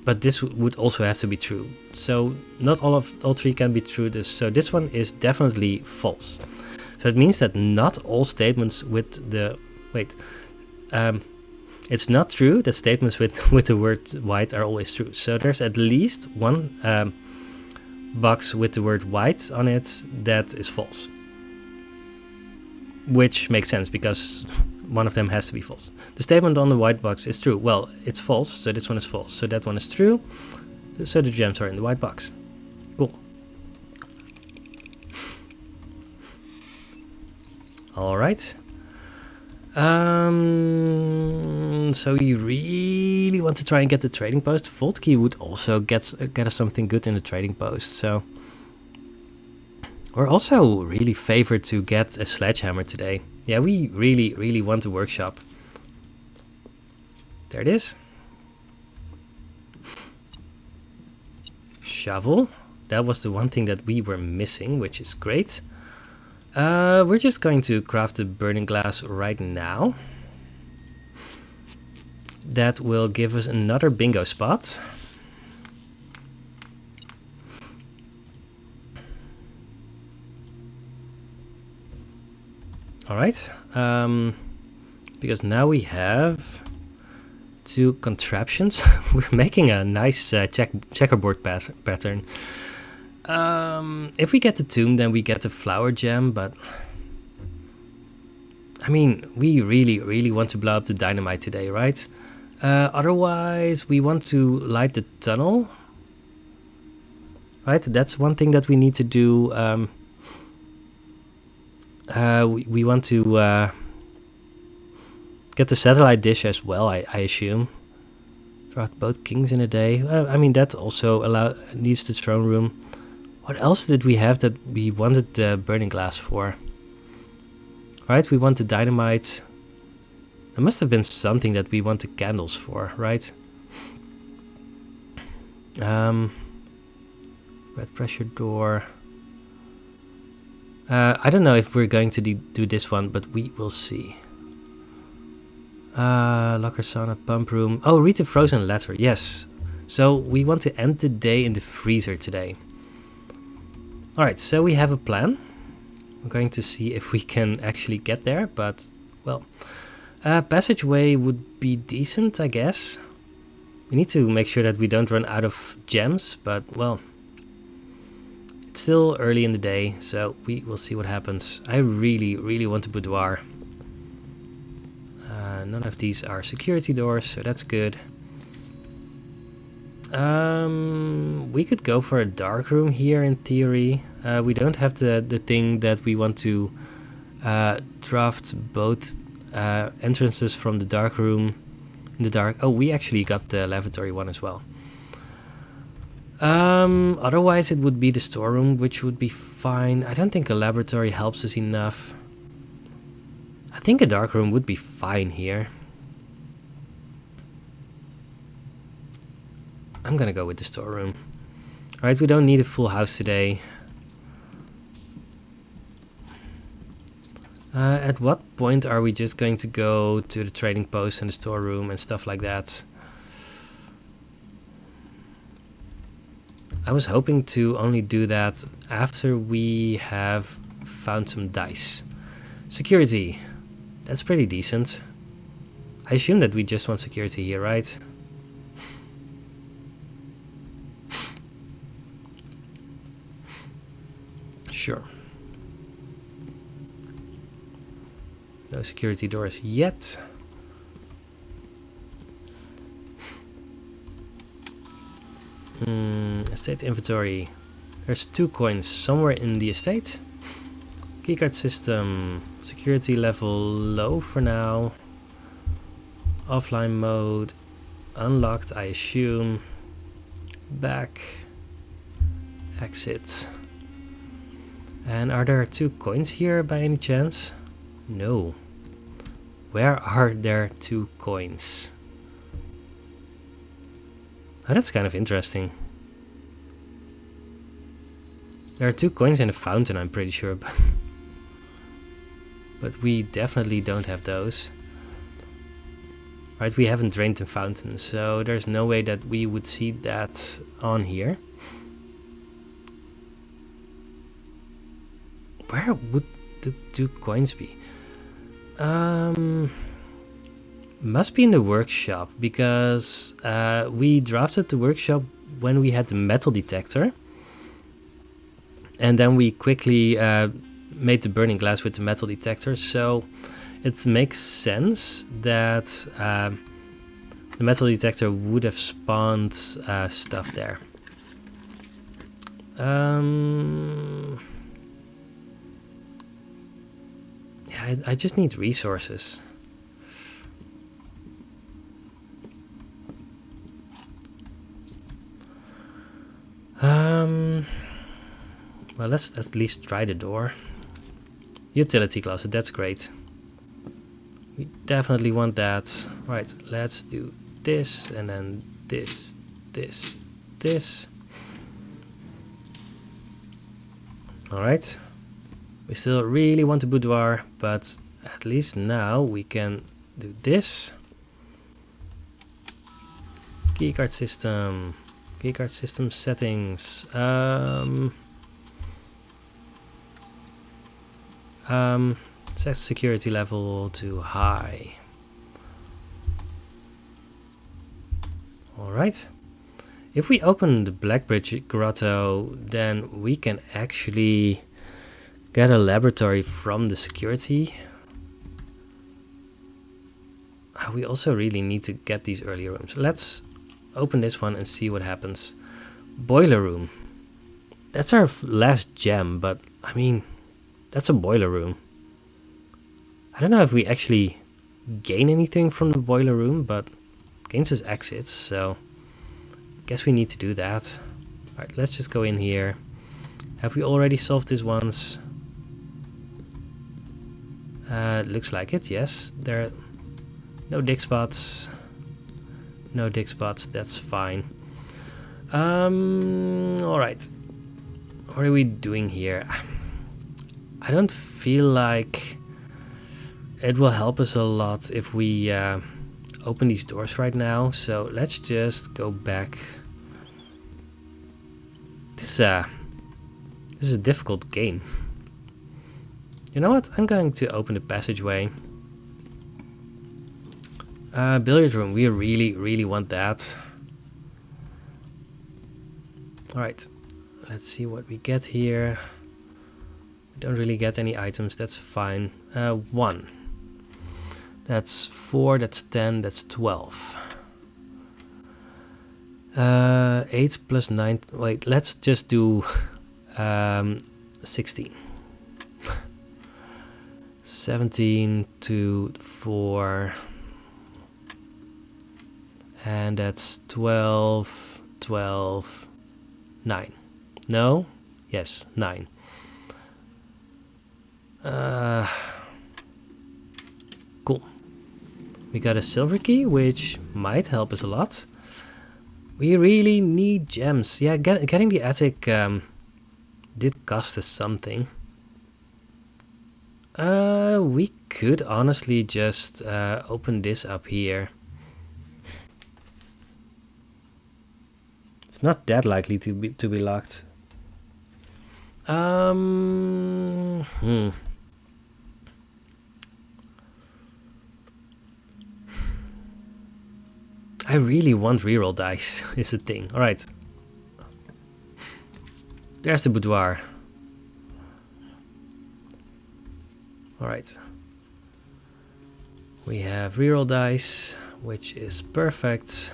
But this would also have to be true. So not all three can be true. So this one is definitely false. So it means that not all statements with the it's not true that statements with the word white are always true. So there's at least one box with the word white on it that is false. Which makes sense because one of them has to be false. The statement on the white box is true. Well, it's false, so this one is false. So that one is true. So the gems are in the white box. Cool. All right. So you really want to try and get the trading post. Vault key would also get us something good in the trading post. So we're also really favored to get a sledgehammer today. Yeah, we really want the workshop. There it is. Shovel. That was the one thing that we were missing, which is great. We're just going to craft the burning glass right now. That will give us another bingo spot. All right, because now we have 2 contraptions. We're making a nice checkerboard pattern. If we get the tomb, then we get the flower gem, but I mean, we really want to blow up the dynamite today, right? Otherwise, we want to light the tunnel, right? That's one thing that we need to do. We want to get the satellite dish as well, I assume. Draft both kings in a day. I mean, that also needs the throne room. What else did we have that we wanted the burning glass for? Right, we want the dynamite. There must have been something that we want the candles for, right? Red pressure door. I don't know if we're going to do this one, but we will see. Locker sauna, pump room. Oh, read the frozen letter. Yes. So we want to end the day in the freezer today. Alright, so we have a plan. I'm going to see if we can actually get there, but, well, passageway would be decent, I guess. We need to make sure that we don't run out of gems, but, well, it's still early in the day, so we will see what happens. I really want a boudoir. None of these are security doors, so that's good. We could go for a dark room here in theory. We don't have the thing that we want to draft both entrances from the dark room in the dark. Oh, we actually got the lavatory one as well. Otherwise it would be the storeroom, which would be fine. I don't think a laboratory helps us enough. I think a dark room would be fine here. I'm gonna go with the storeroom. Alright, we don't need a full house today. At what point are we just going to go to the trading post and the storeroom and stuff like that? I was hoping to only do that after we have found some dice. Security. That's pretty decent. I assume that we just want security here, right? Sure. No security doors yet. Estate inventory. There's 2 coins somewhere in the estate. Keycard system. Security level low for now. Offline mode. Unlocked, I assume. Back. Exit. And are there 2 coins here by any chance? No. Where are there 2 coins? Oh, that's kind of interesting. There are 2 coins in a fountain, I'm pretty sure, but we definitely don't have those. Right, we haven't drained the fountain, so there's no way that we would see that on here. Where would the 2 coins be? Must be in the workshop, because we drafted the workshop when we had the metal detector. And then we quickly made the burning glass with the metal detector. So it makes sense that the metal detector would have spawned stuff there. Yeah, I just need resources. Well, let's at least try the door. Utility closet, that's great. We definitely want that. Right, let's do this, and then this, this, this. Alright. We still really want the boudoir, but at least now we can do this. Keycard system. Keycard system settings. Set security level to high. Alright. If we open the Blackbridge Grotto, then we can actually get a laboratory from the security. We also really need to get these early rooms. Let's open this one and see what happens. Boiler room. That's our last gem, but I mean, that's a boiler room. I don't know if we actually gain anything from the boiler room, but gains us exits, so I guess we need to do that. Alright, let's just go in here. Have we already solved this once? Looks like it, yes. There are no dig spots. No dig spots, that's fine. Alright. What are we doing here? I don't feel like it will help us a lot if we open these doors right now. So let's just go back. This is a difficult game. You know what? I'm going to open the passageway. Billiard room. We really want that. Alright. Let's see what we get here. We don't really get any items. That's fine. 1. That's 4. That's 10. That's 12. 8 plus 9. Wait, let's just do 16. 17 to 4. And that's 12, 12, 9. No? Yes, 9. Cool. We got a silver key, which might help us a lot. We really need gems. Yeah, getting the attic did cost us something. We could honestly just open this up here. It's not that likely to be locked. I really want reroll dice, is the thing. Alright. There's the boudoir. Alright. We have reroll dice, which is perfect.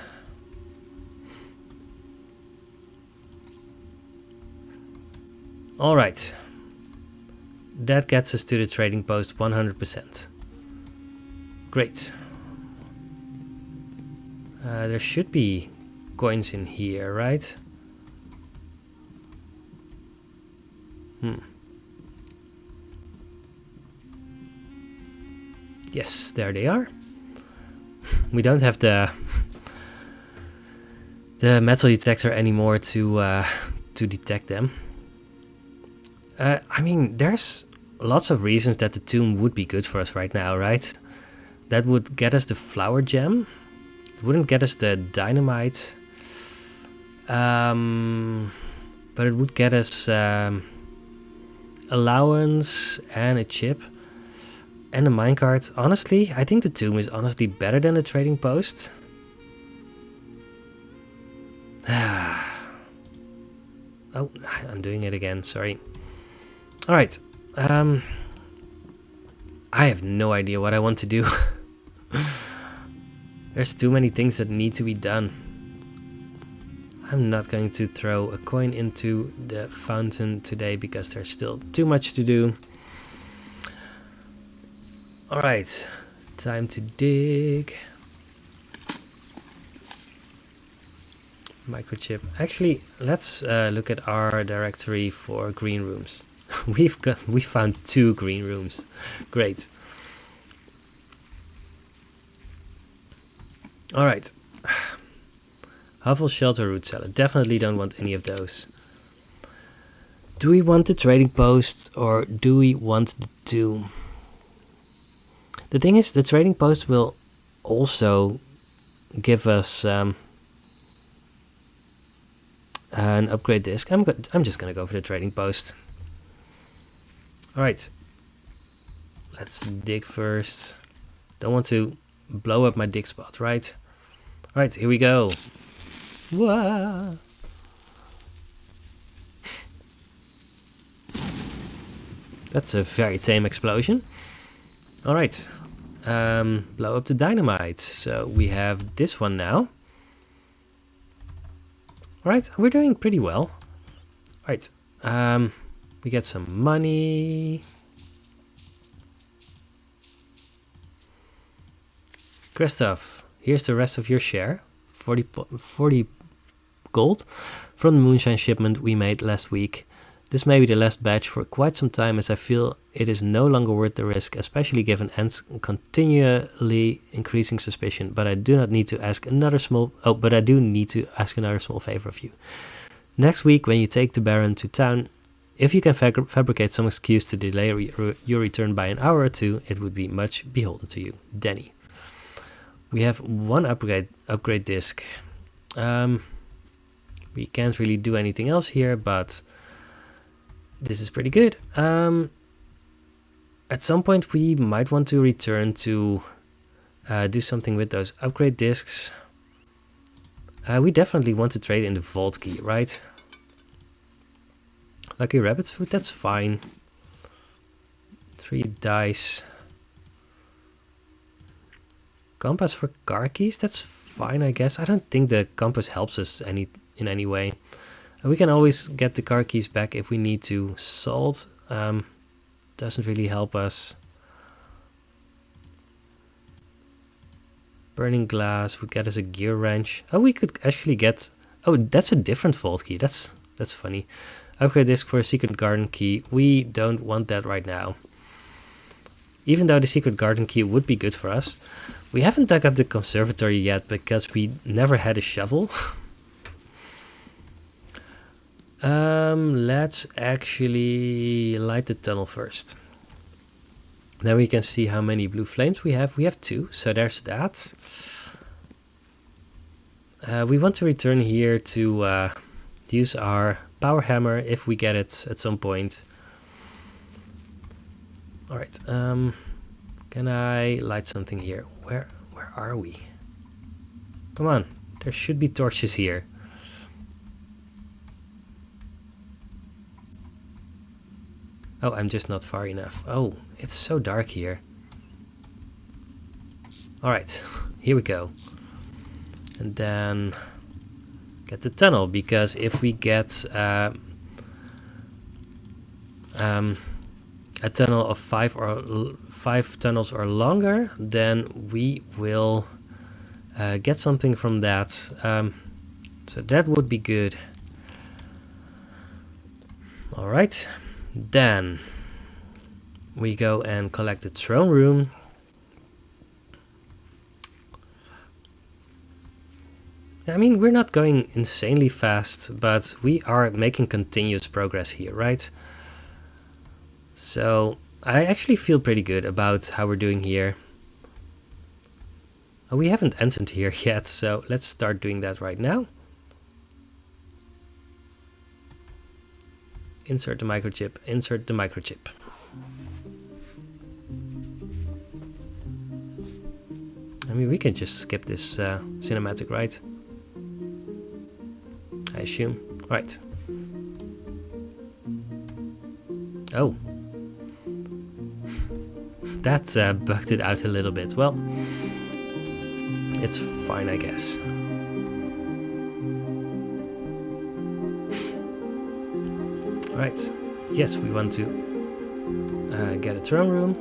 Alright. That gets us to the trading post 100%. Great. There should be coins in here, right? Yes, there they are. We don't have the metal detector anymore to detect them. I mean, there's lots of reasons that the tomb would be good for us right now, right? That would get us the flower gem. It wouldn't get us the dynamite. But it would get us allowance and a chip and a minecart. Honestly, I think the tomb is honestly better than the trading post. Oh, I'm doing it again, sorry. Alright, I have no idea what I want to do. There's too many things that need to be done. I'm not going to throw a coin into the fountain today because there's still too much to do. Alright, time to dig. Microchip. Actually, let's look at our directory for green rooms. we found 2 green rooms. Great. Alright. Hovel, shelter, root cellar. Definitely don't want any of those. Do we want the trading post or do we want the tomb? The thing is, the trading post will also give us an upgrade disc. I'm just gonna go for the trading post. Alright. Let's dig first. Don't want to blow up my dig spot, right? Alright, here we go. Wah. That's a very tame explosion. Alright. Blow up the dynamite. So we have this one now. Alright, we're doing pretty well. Alright. We get some money. Christoph, here's the rest of your share. 40 gold from the moonshine shipment we made last week. This may be the last batch for quite some time, as I feel it is no longer worth the risk, especially given Ant's continually increasing suspicion. But I do need to ask another small favor of you. Next week, when you take the Baron to town, if you can fabricate some excuse to delay your return by an hour or 2, it would be much beholden to you, Danny. We have 1 upgrade disc. We can't really do anything else here, but this is pretty good. At some point we might want to return to do something with those upgrade discs. We definitely want to trade in the vault key, right? Lucky rabbit's food, that's fine. 3 dice. Compass for car keys, that's fine, I guess. I don't think the compass helps us in any way. We can always get the car keys back if we need to. Salt doesn't really help us. Burning glass would get us a gear wrench. Oh, we could actually get... Oh, that's a different vault key. That's funny. Upgrade disc for a secret garden key. We don't want that right now. Even though the secret garden key would be good for us. We haven't dug up the conservatory yet because we never had a shovel. Let's actually light the tunnel first. Then we can see how many blue flames we have. We have 2, so there's that. We want to return here to use our power hammer if we get it at some point. Alright, can I light something here? Where are we? Come on, there should be torches here. Oh, I'm just not far enough. Oh, it's so dark here. Alright, here we go. And then get the tunnel, because if we get a tunnel of 5 tunnels or longer, then we will get something from that. So that would be good. Alright, then we go and collect the throne room. I mean, we're not going insanely fast, but we are making continuous progress here, right? So I actually feel pretty good about how we're doing here. Oh, we haven't entered here yet, so let's start doing that right now. Insert the microchip, insert the microchip. I mean, we can just skip this cinematic, right? I assume. Right. Oh. That bugged it out a little bit. Well, it's fine, I guess. Right. Yes, we want to get a throne room.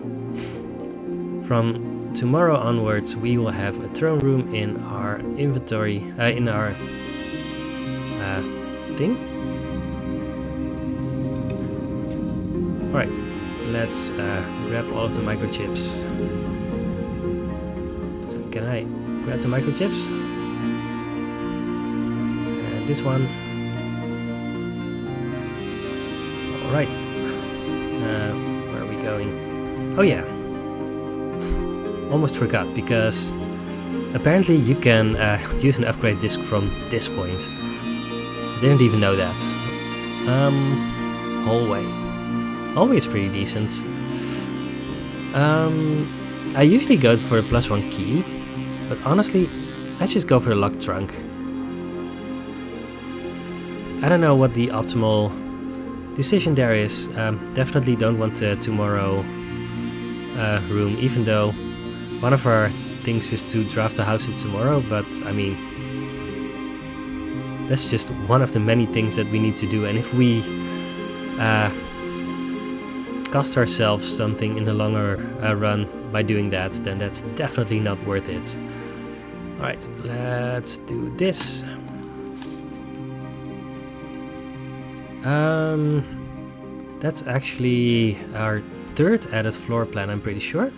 From tomorrow onwards, we will have a throne room in our inventory, in our thing. Alright, let's grab all of the microchips. Can I grab the microchips? And this one. Alright, where are we going? Oh yeah, almost forgot, because apparently you can use an upgrade disc from this point. Didn't even know that. Hallway. Hallway is pretty decent. I usually go for the +1 key, but honestly, let's just go for the lock trunk. I don't know what the optimal decision there is. Definitely don't want the tomorrow room, even though one of our things is to draft the House of Tomorrow, but I mean, that's just one of the many things that we need to do, and if we cost ourselves something in the longer run by doing that, then that's definitely not worth it. Alright, let's do this. That's actually our 3rd added floor plan, I'm pretty sure.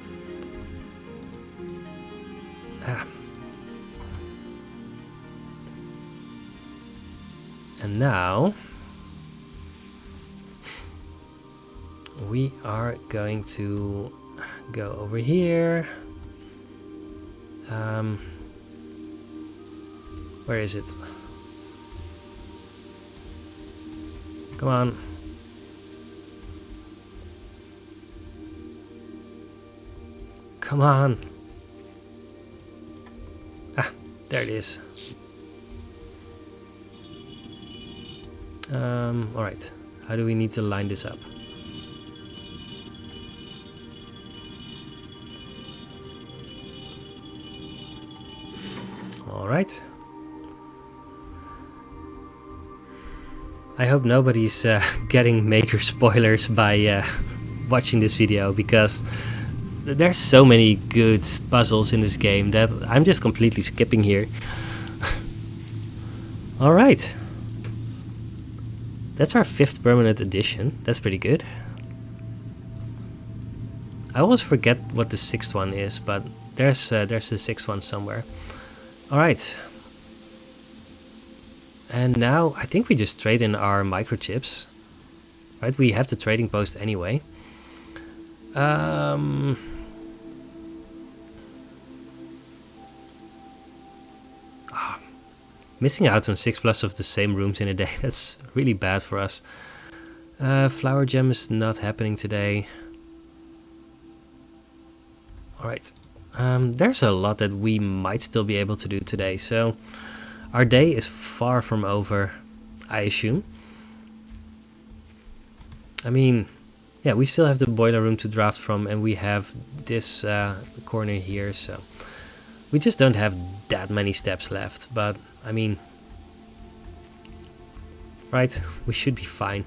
And now we are going to go over here. Where is it? Come on. Come on. Ah, there it is. Alright. How do we need to line this up? Alright. I hope nobody's getting major spoilers by watching this video, because there's so many good puzzles in this game that I'm just completely skipping here. Alright. That's our 5th permanent edition. That's pretty good. I always forget what the 6th one is, but there's a 6th one somewhere. Alright. And now I think we just trade in our microchips. Right, we have the trading post anyway. Um, Missing out on 6 plus of the same rooms in a day. That's really bad for us. Flower gem is not happening today. Alright. There's a lot that we might still be able to do today. So our day is far from over, I assume. I mean, yeah, we still have the boiler room to draft from, and we have this corner here, so we just don't have that many steps left. But I mean, right, we should be fine.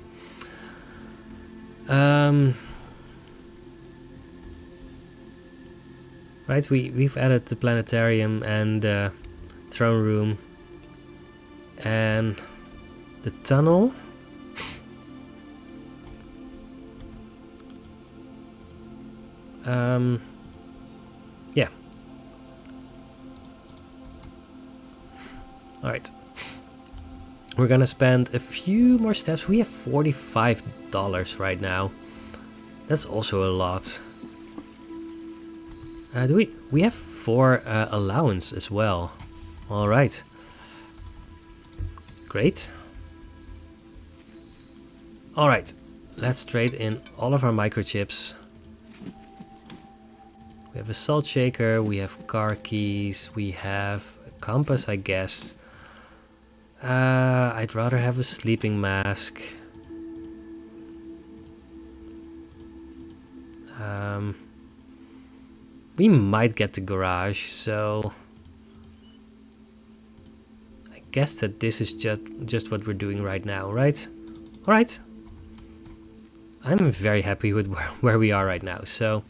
Right, we've added the planetarium and throne room and the tunnel. Yeah. Alright. We're gonna spend a few more steps. We have $45 right now. That's also a lot. We have 4 allowance as well. Alright. Great. Alright. Let's trade in all of our microchips. We have a salt shaker, we have car keys, we have a compass, I guess. I'd rather have a sleeping mask. We might get the garage, so I guess that this is just what we're doing right now, right? Alright. I'm very happy with where we are right now, so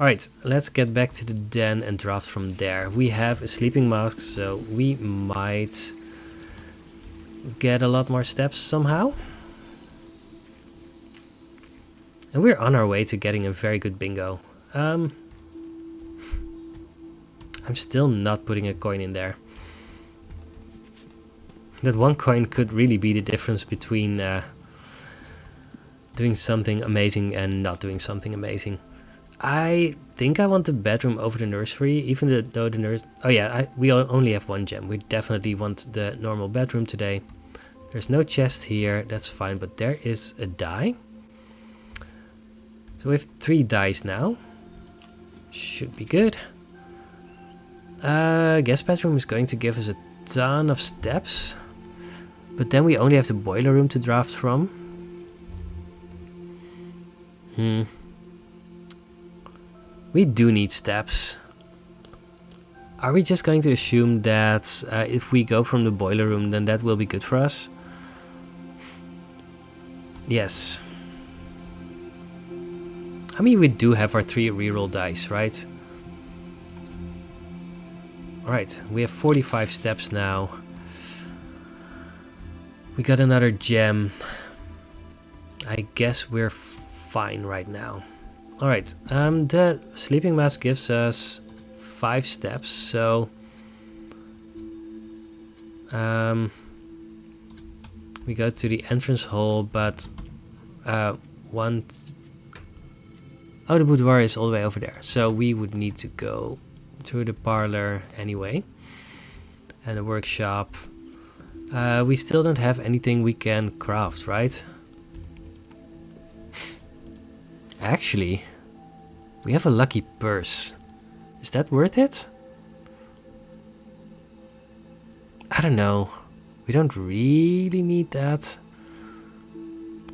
alright, let's get back to the den and draft from there. We have a sleeping mask, so we might get a lot more steps somehow. And we're on our way to getting a very good bingo. I'm still not putting a coin in there. That one coin could really be the difference between doing something amazing and not doing something amazing. I think I want the bedroom over the nursery, even though the nurse... Oh yeah, we only have 1 gem. We definitely want the normal bedroom today. There's no chest here, that's fine, but there is a die. So we have 3 dice now. Should be good. Guest bedroom is going to give us a ton of steps. But then we only have the boiler room to draft from. We do need steps. Are we just going to assume that if we go from the boiler room, then that will be good for us? Yes. I mean, we do have our 3 reroll dice, right? Alright, we have 45 steps now. We got another gem. I guess we're fine right now. Alright, the sleeping mask gives us 5 steps, so we go to the entrance hall, but the boudoir is all the way over there, so we would need to go to the parlor anyway, and the workshop. We still don't have anything we can craft, right? Actually, we have a lucky purse. Is that worth it? I don't know. We don't really need that.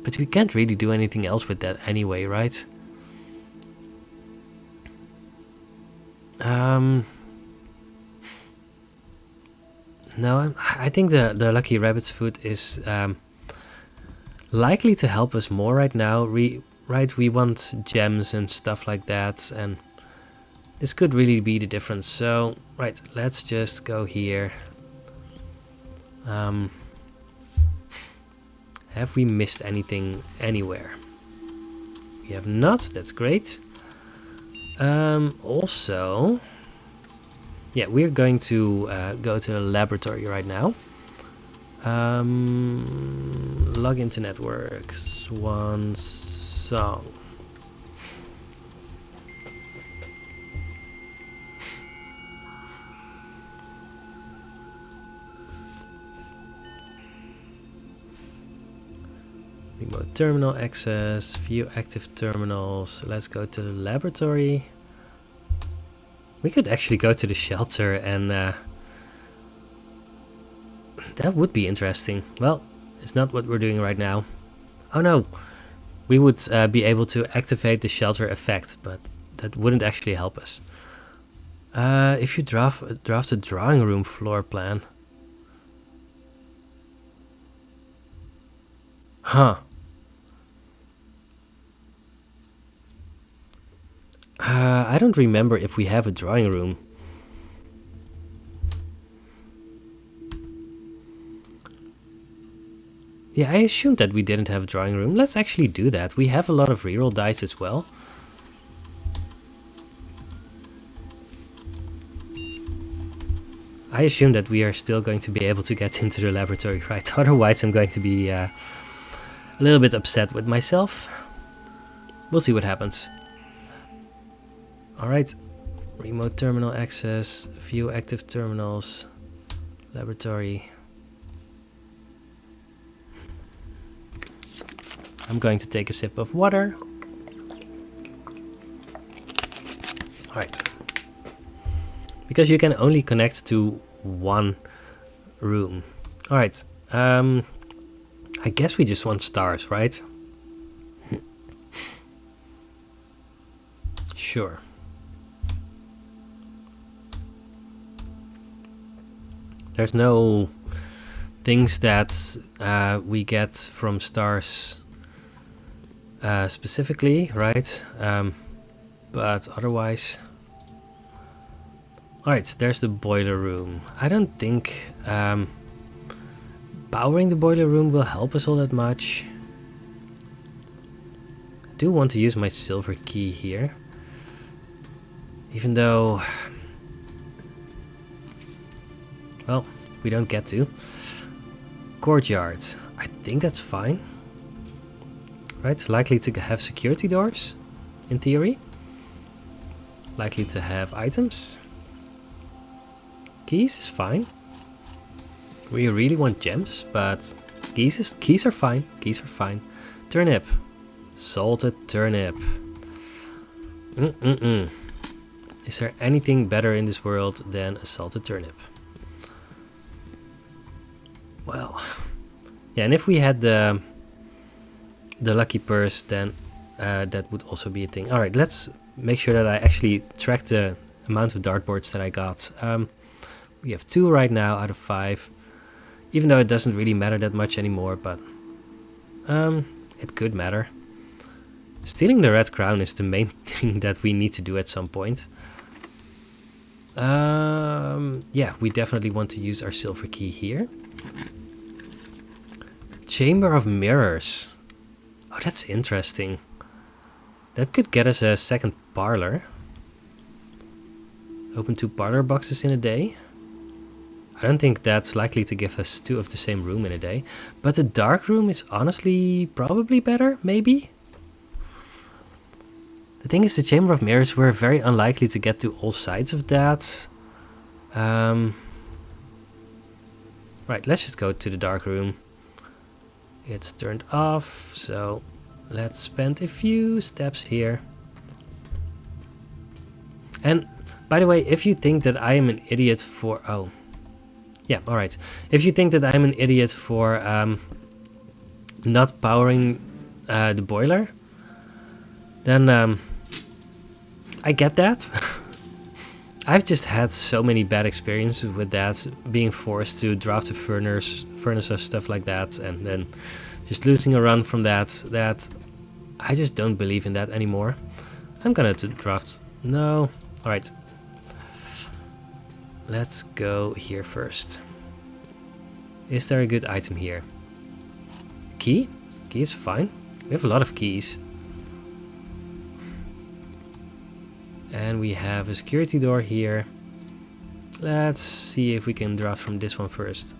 But we can't really do anything else with that anyway, right? No, I think the Lucky Rabbit's food is likely to help us more right now. Right, we want gems and stuff like that, and this could really be the difference. So, right, let's just go here. Have we missed anything anywhere? We have not, that's great. Also, yeah, we're going to go to the laboratory right now. Log into network, Swan Song. terminal access, view active terminals. Let's go to the laboratory. We could actually go to the shelter and that would be interesting. Well, it's not what we're doing right now. Oh no, we would be able to activate the shelter effect, but that wouldn't actually help us. If you draft a drawing room floor plan. Huh. I don't remember if we have a drawing room. Yeah, I assumed that we didn't have a drawing room. Let's actually do that. We have a lot of reroll dice as well. I assume that we are still going to be able to get into the laboratory, right? Otherwise I'm going to be a little bit upset with myself. We'll see what happens. Alright, remote terminal access, view active terminals, laboratory. I'm going to take a sip of water. Alright. Because you can only connect to one room. Alright, I guess we just want stars, right? Sure. There's no things that we get from stars specifically, right? But otherwise... Alright, there's the boiler room. I don't think powering the boiler room will help us all that much. I do want to use my silver key here. Even though... Well, we don't get to. Courtyard. I think that's fine. Right, likely to have security doors, in theory. Likely to have items. Keys is fine. We really want gems, but keys are fine. Keys are fine. Turnip. Salted turnip. Is there anything better in this world than a salted turnip? Well, yeah, and if we had the lucky purse, then that would also be a thing. All right, let's make sure that I actually track the amount of dartboards that I got. We have 2 right now out of 5, even though it doesn't really matter that much anymore, but it could matter. Stealing the red crown is the main thing that we need to do at some point. Yeah, we definitely want to use our silver key here. Chamber of Mirrors. Oh, that's interesting. That could get us a second parlor. Open 2 parlor boxes in a day. I don't think that's likely to give us 2 of the same room in a day. But the dark room is honestly probably better, maybe? The thing is, the Chamber of Mirrors, we're very unlikely to get to all sides of that. Right, let's just go to the dark room. It's turned off, so let's spend a few steps here. And by the way, if you think that I am an idiot for... Oh, yeah, alright. If you think that I'm an idiot for not powering the boiler, then I get that. I've just had so many bad experiences with that, being forced to draft a furnace or stuff like that, and then just losing a run from that I just don't believe in that anymore. I'm gonna draft... No. Alright. Let's go here first. Is there a good item here? Key? Key is fine. We have a lot of keys. And we have a security door here. Let's see if we can draft from this one first.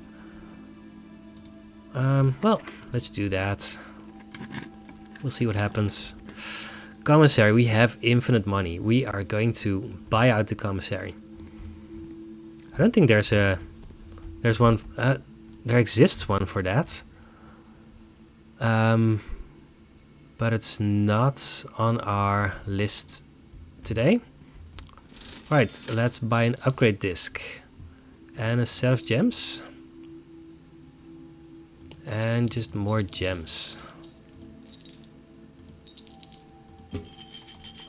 Well, let's do that. We'll see what happens. Commissary, we have infinite money. We are going to buy out the commissary. I don't think there's one. There exists one for that. but it's not on our list today. Right, let's buy an upgrade disc and a set of gems and just more gems.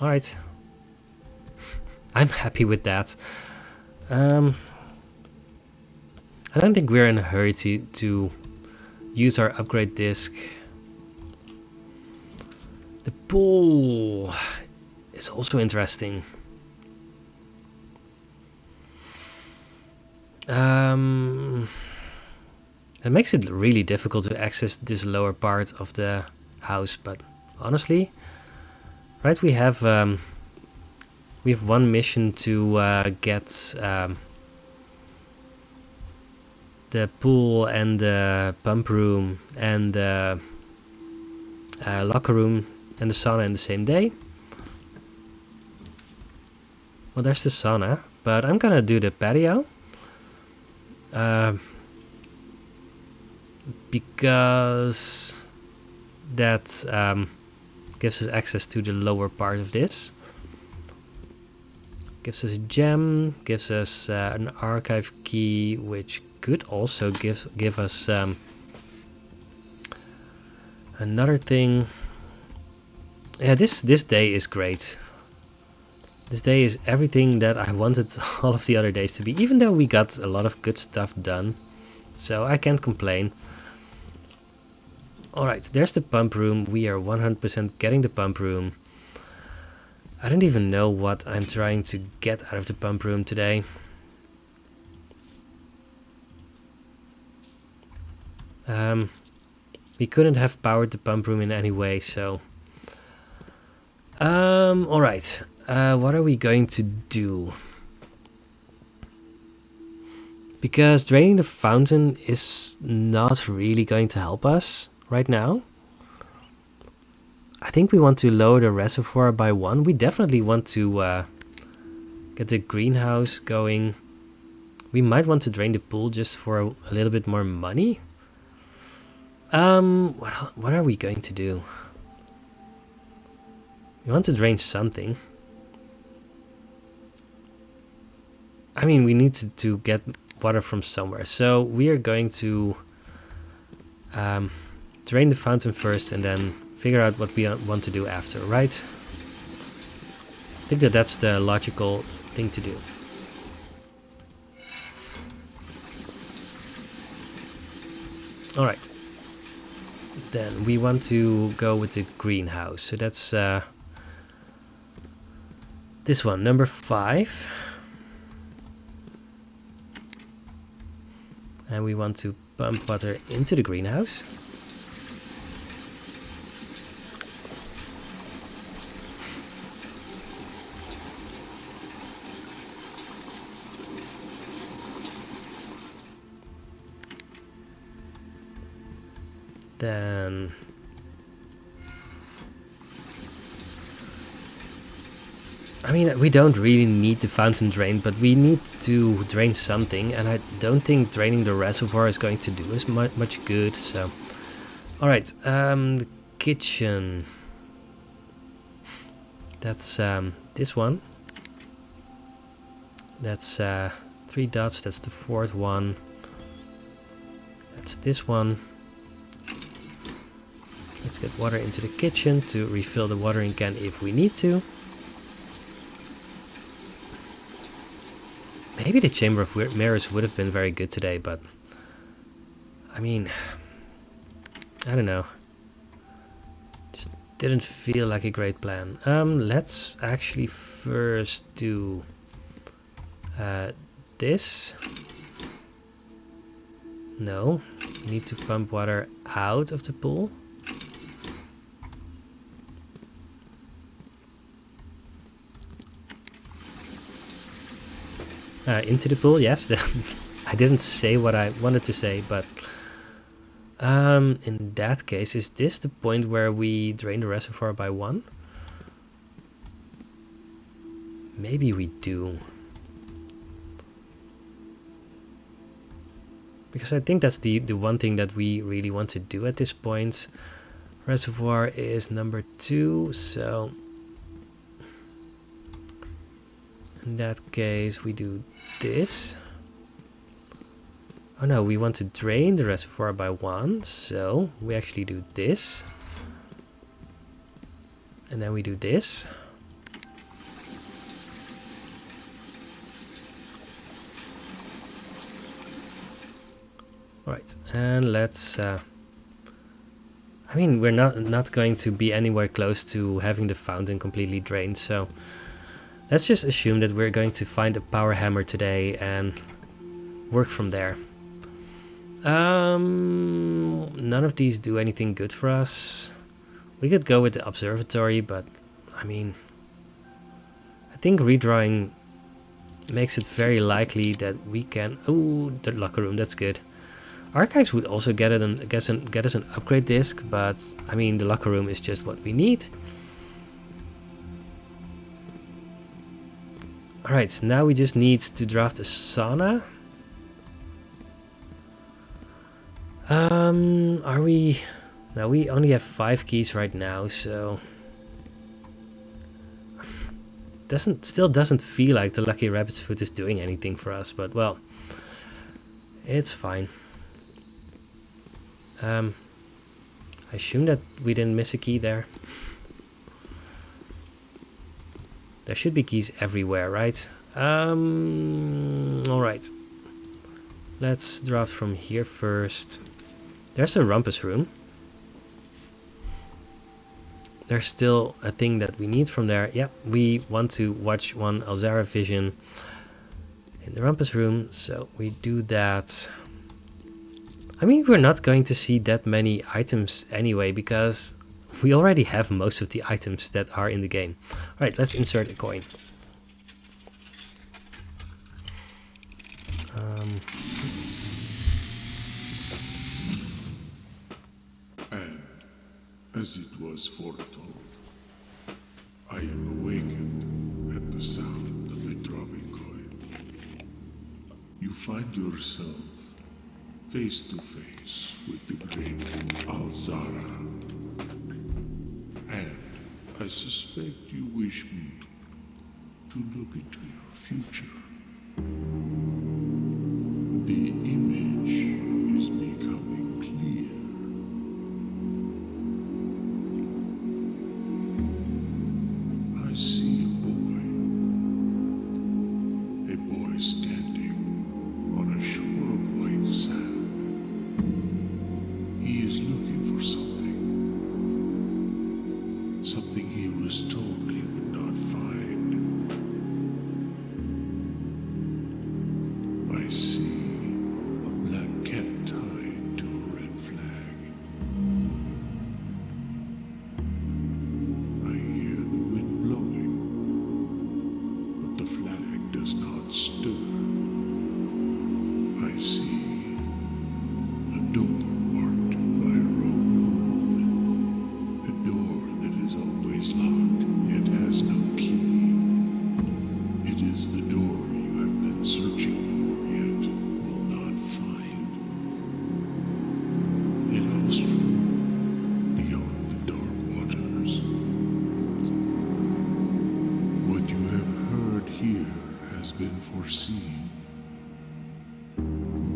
All right, I'm happy with that. I don't think we're in a hurry to use our upgrade disc. The pool is also interesting. It makes it really difficult to access this lower part of the house, but honestly, right, we have one mission to get the pool and the pump room and the locker room and the sauna in the same day. Well, there's the sauna, but I'm gonna do the patio. Because that gives us access to the lower part of this. Gives us a gem, gives us an archive key, which could also give us another thing. Yeah, this day is great. This day is everything that I wanted all of the other days to be, even though we got a lot of good stuff done. So I can't complain. Alright, there's the pump room. We are 100% getting the pump room. I don't even know what I'm trying to get out of the pump room today. We couldn't have powered the pump room in any way, so... Alright, what are we going to do? Because draining the fountain is not really going to help us right now. I think we want to lower the reservoir by 1. We definitely want to get the greenhouse going. We might want to drain the pool just for a little bit more money. What are we going to do? We want to drain something. I mean, we need to get water from somewhere. So we are going to drain the fountain first and then figure out what we want to do after, right? I think that's the logical thing to do. Alright. Then we want to go with the greenhouse. So that's this one, number 5. And we want to pump water into the greenhouse. Then I mean, we don't really need the fountain drained, but we need to drain something, and I don't think draining the reservoir is going to do us much good. So, all right, the kitchen. That's this one. That's 3 dots. That's the 4th one. That's this one. Let's get water into the kitchen to refill the watering can if we need to. Maybe the Chamber of Mirrors would have been very good today, but I mean, I don't know. Just didn't feel like a great plan. Let's actually first do this. No, we need to pump water out of the pool. Into the pool, yes. I didn't say what I wanted to say, but in that case, is this the point where we drain the reservoir by 1? Maybe we do. Because I think that's the one thing that we really want to do at this point. Reservoir is number 2, so in that case we do this. Oh no, we want to drain the reservoir by 1, so we actually do this. And then we do this. Alright, and let's... I mean, we're not going to be anywhere close to having the fountain completely drained, so let's just assume that we're going to find a power hammer today and work from there. None of these do anything good for us. We could go with the observatory, but I mean, I think redrawing makes it very likely that we can... Oh, the locker room, that's good. Archives would also get us an upgrade disc, but I mean, the locker room is just what we need. Alright, so now we just need to draft a sauna. Are we... Now we only have 5 keys right now, so... Still doesn't feel like the Lucky Rabbit's Foot is doing anything for us, but well, it's fine. I assume that we didn't miss a key there. There should be keys everywhere, right? Alright. Let's draft from here first. There's a rumpus room. There's still a thing that we need from there. Yep, we want to watch one Alzara vision in the rumpus room, so we do that. I mean, we're not going to see that many items anyway, because we already have most of the items that are in the game. Alright, let's insert a coin. And as it was foretold, I am awakened at the sound of a dropping coin. You find yourself face to face with the great Alzara. And I suspect you wish me to look into your future. The image is becoming clear. I see a boy standing on a shore of white sand. He is looking for something. Something he was told he would not find. I see a black cat tied to a red flag. I hear the wind blowing, but the flag does not stir. I see a door marked by a rogue moon. A door that is always locked, yet has no key. It is the door you have been searching for, yet will not find. A lost room beyond the dark waters. What you have heard here has been foreseen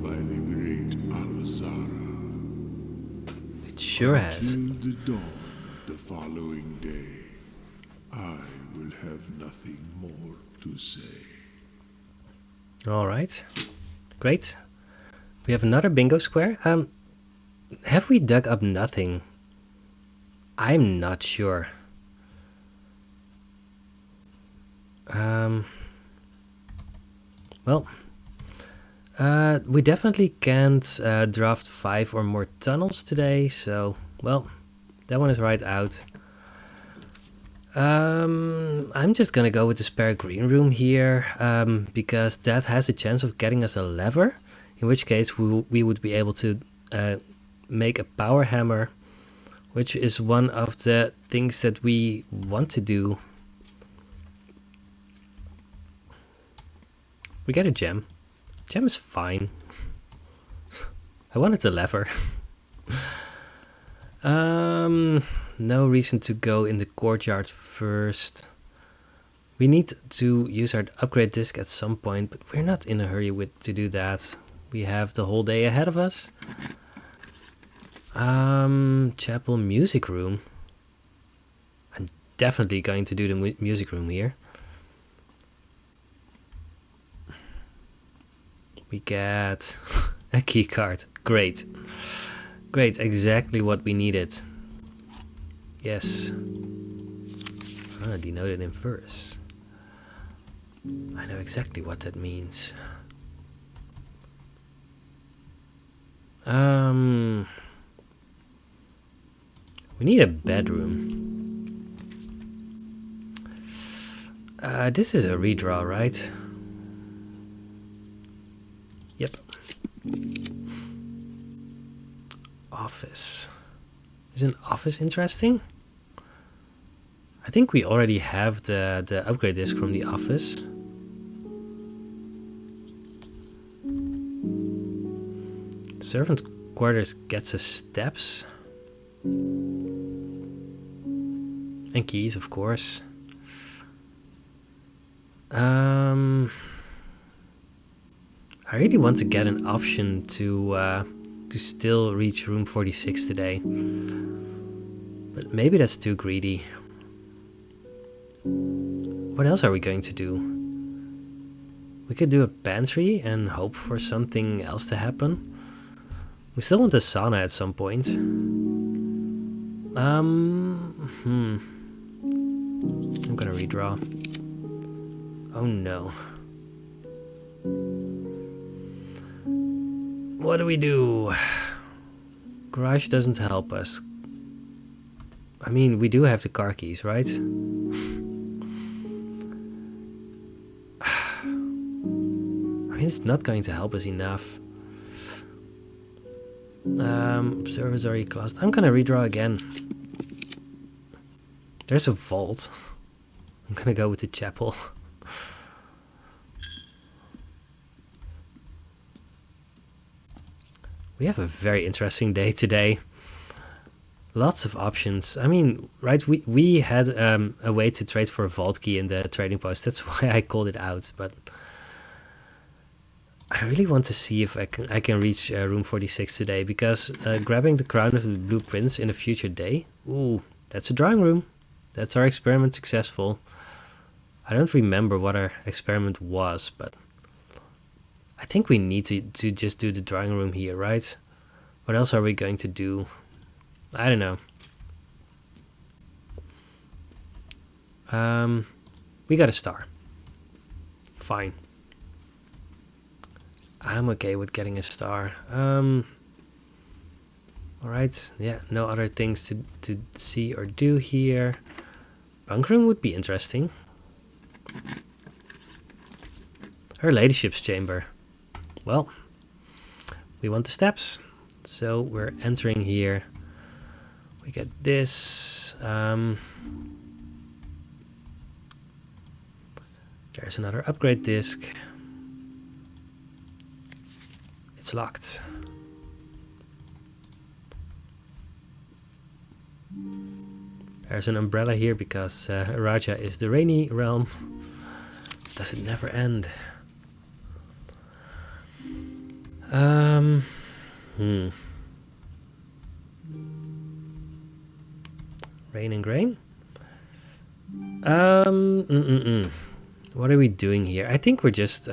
by the great Alzara. It sure has. Till the dawn of the following day, I will have nothing more to say. Alright. Great. We have another bingo square. Have we dug up nothing? I'm not sure. Well, we definitely can't draft 5 or more tunnels today, so, well, that one is right out. I'm just gonna go with the spare green room here, because that has a chance of getting us a lever, in which case we would be able to make a power hammer, which is one of the things that we want to do. We get a gem. Gem is fine. I wanted the lever. No reason to go in the courtyard first. We need to use our upgrade disc at some point, but we're not in a hurry to do that. We have the whole day ahead of us. Chapel music room. I'm definitely going to do the music room here. We get a key card. Great. Great, exactly what we needed. Yes. Denoted in verse. I know exactly what that means. We need a bedroom. This is a redraw, right? Yep. Office. Is an office interesting? I think we already have the upgrade disc from the office. Servant quarters gets us steps. And keys, of course. I really want to get an option to still reach room 46 today. But maybe that's too greedy. What else are we going to do? We could do a pantry and hope for something else to happen. We still want a sauna at some point. I'm gonna redraw. Oh no. What do we do? Garage doesn't help us. I mean, we do have the car keys, right? I mean, it's not going to help us enough. Observatory closed. I'm gonna redraw again. There's a vault. I'm gonna go with the chapel. We have a very interesting day today. Lots of options. I mean, right, we had a way to trade for a vault key in the trading post. That's why I called it out, but I really want to see if I can reach room 46 today, because grabbing the crown of the blue prince in a future day. Ooh, that's a drawing room. That's our experiment successful. I don't remember what our experiment was, but I think we need to just do the drawing room here, right? What else are we going to do? I don't know. We got a star. Fine. I'm okay with getting a star. Alright, yeah, no other things to see or do here. Bunkering would be interesting. Her ladyship's chamber. Well, we want the steps. So we're entering here. We get this. There's another upgrade disc. It's locked. There's an umbrella here because Raja is the rainy realm. Does it never end? Rain and grain? What are we doing here? I think we're just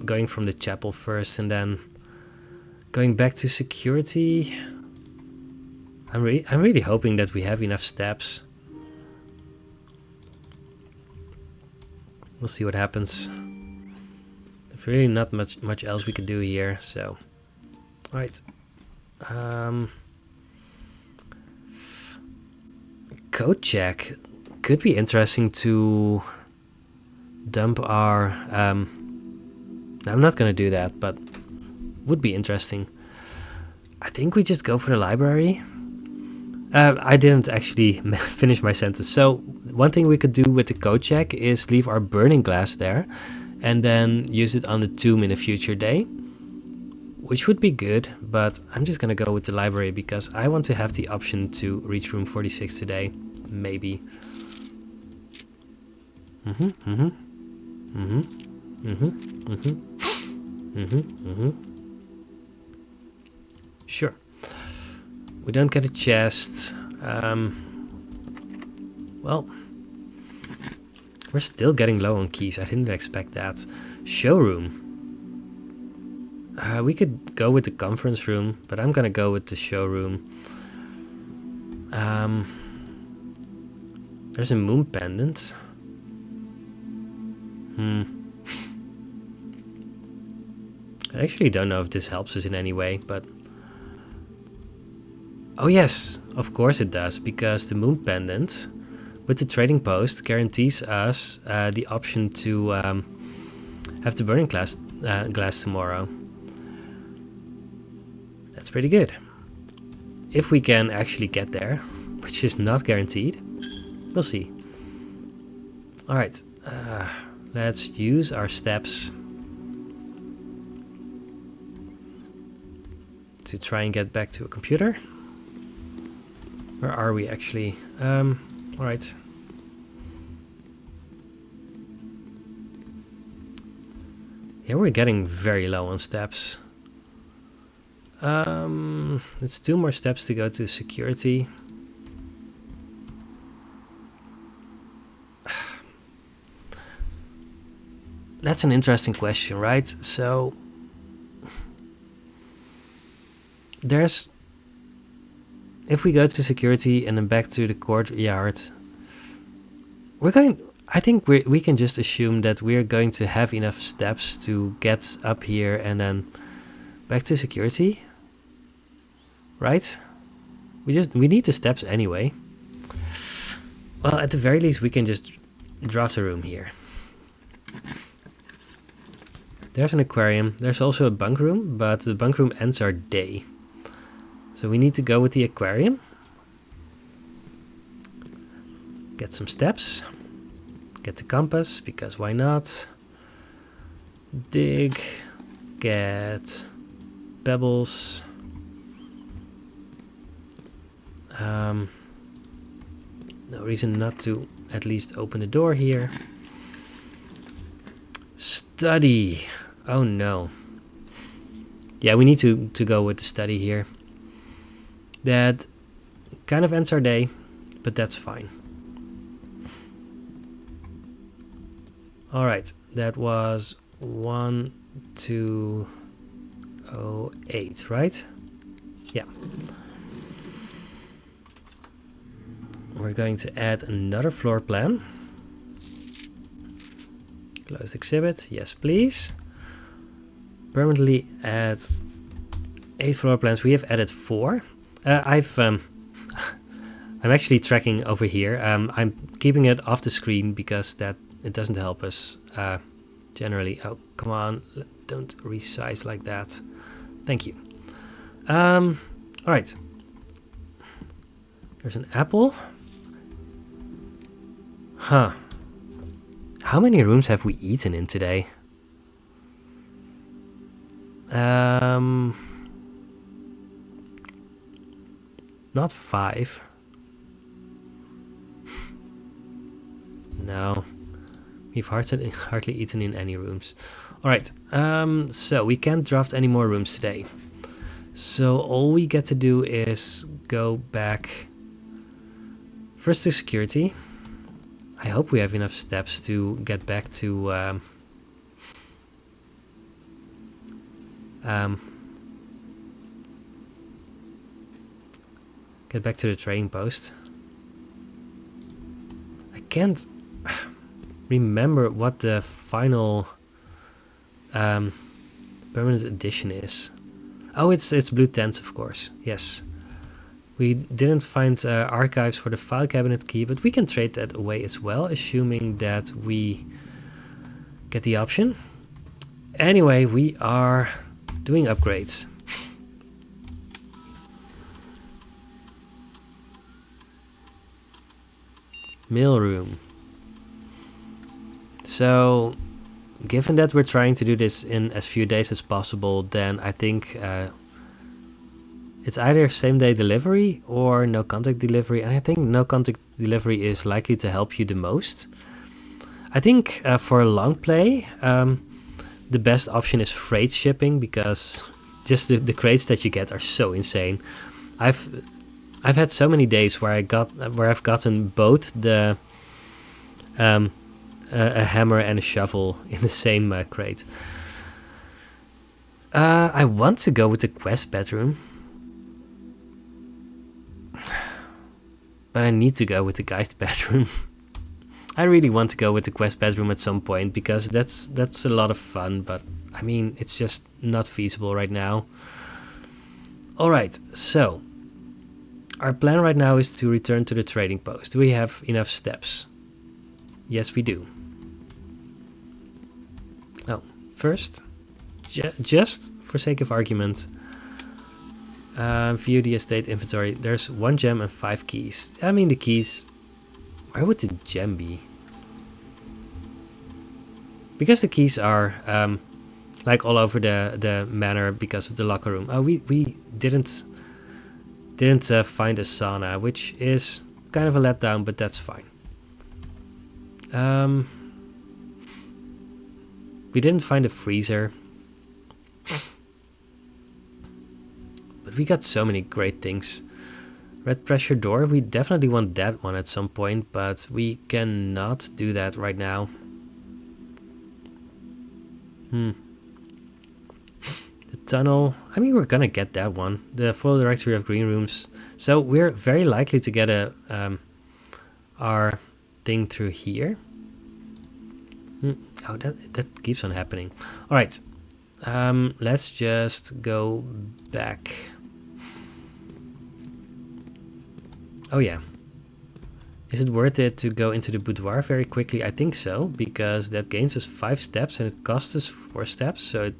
going from the chapel first and then going back to security. I'm really hoping that we have enough steps. We'll see what happens. There's really not much else we can do here, so right. Code check could be interesting to dump our I'm not gonna do that, but would be interesting. I think we just go for the library. I didn't actually finish my sentence. So one thing we could do with the code check is leave our burning glass there and then use it on the tomb in a future day. which would be good, but I'm just gonna go with the library because I want to have the option to reach room 46 today, maybe. Sure. We don't get a chest. Well, we're still getting low on keys. I didn't expect that. Showroom. We could go with the conference room, but I'm gonna go with the showroom. There's a moon pendant. I actually don't know if this helps us in any way, but... Oh yes, of course it does, because the moon pendant with the trading post guarantees us the option to have the burning glass tomorrow. That's pretty good. If we can actually get there, which is not guaranteed, we'll see. Alright, let's use our steps to try and get back to a computer. Where are we actually? Alright. Yeah, we're getting very low on steps. It's 2 more steps to go to security. That's an interesting question, right? So there's... If we go to security and then back to the courtyard, I think we can just assume that we're going to have enough steps to get up here and then back to security, right? We need the steps anyway. Well, at the very least, we can just draft a room here. There's an aquarium. There's also a bunk room, but the bunk room ends our day. So we need to go with the aquarium. Get some steps. Get the compass, because why not? Dig. Get pebbles. No reason not to at least open the door here. Study. Oh no. Yeah, we need to go with the study here. That kind of ends our day, but that's fine. Alright, that was 1208, right? Yeah. We're going to add another floor plan. Closed exhibit, yes please. Permanently add 8 floor plans. We have added 4. I'm actually tracking over here. I'm keeping it off the screen because that it doesn't help us generally. Oh, come on, don't resize like that. Thank you. All right. There's an apple. Huh. How many rooms have we eaten in today? Not 5. No. We've hardly eaten in any rooms. Alright, so we can't draft any more rooms today. So all we get to do is go back first to security. I hope we have enough steps to get back to get back to the trading post. I can't remember what the final permanent edition is. Oh, it's Blue Tents, of course. Yes. We didn't find archives for the file cabinet key, but we can trade that away as well, assuming that we get the option. Anyway, we are doing upgrades. Mailroom. So given that we're trying to do this in as few days as possible, then I think it's either same day delivery or no contact delivery, and I think no contact delivery is likely to help you the most. I think for a long play, the best option is freight shipping, because just the crates that you get are so insane. I've had so many days where I've gotten both the a hammer and a shovel in the same crate. I want to go with the quest bedroom, but I need to go with the guy's bedroom. I really want to go with the quest bedroom at some point, because that's a lot of fun, but I mean, it's just not feasible right now. Alright, so our plan right now is to return to the trading post. Do we have enough steps? Yes, we do. Oh, first, just for sake of argument, view the estate inventory. There's 1 gem and 5 keys. I mean, the keys... Where would the gem be? Because the keys are like all over the manor because of the locker room. Oh, we didn't find a sauna, which is kind of a letdown, but that's fine. We didn't find a freezer, but we got so many great things. Red pressure door, we definitely want that one at some point, but we cannot do that right now. The tunnel, I mean, we're gonna get that one. The full directory of green rooms. So we're very likely to get a our thing through here. Oh, that keeps on happening. All right, let's just go back. Oh yeah. Is it worth it to go into the boudoir very quickly? I think so, because that gains us 5 steps and it costs us 4 steps. So,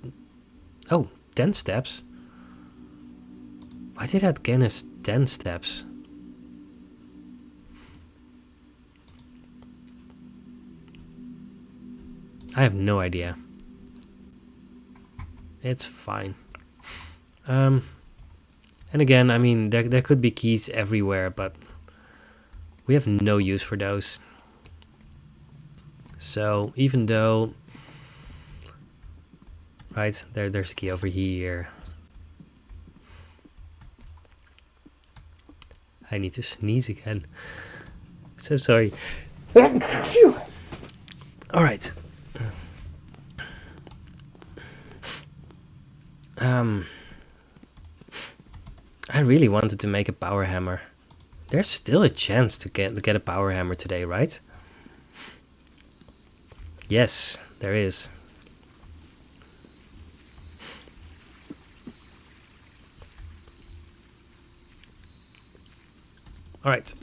10 steps. Why did that gain us 10 steps? I have no idea. It's fine. And again, I mean, there could be keys everywhere, but we have no use for those. So even though, right, there's a key over here. I need to sneeze again. So sorry. All right. I really wanted to make a power hammer. There's still a chance to get a power hammer today, right? Yes, there is. All right.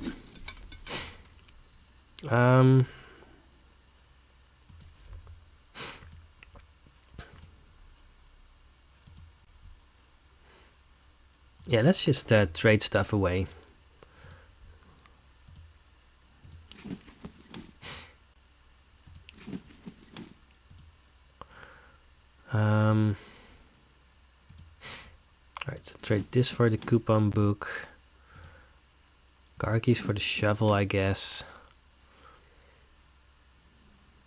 Yeah, let's just trade stuff away. Alright, so trade this for the coupon book. Car keys for the shovel, I guess.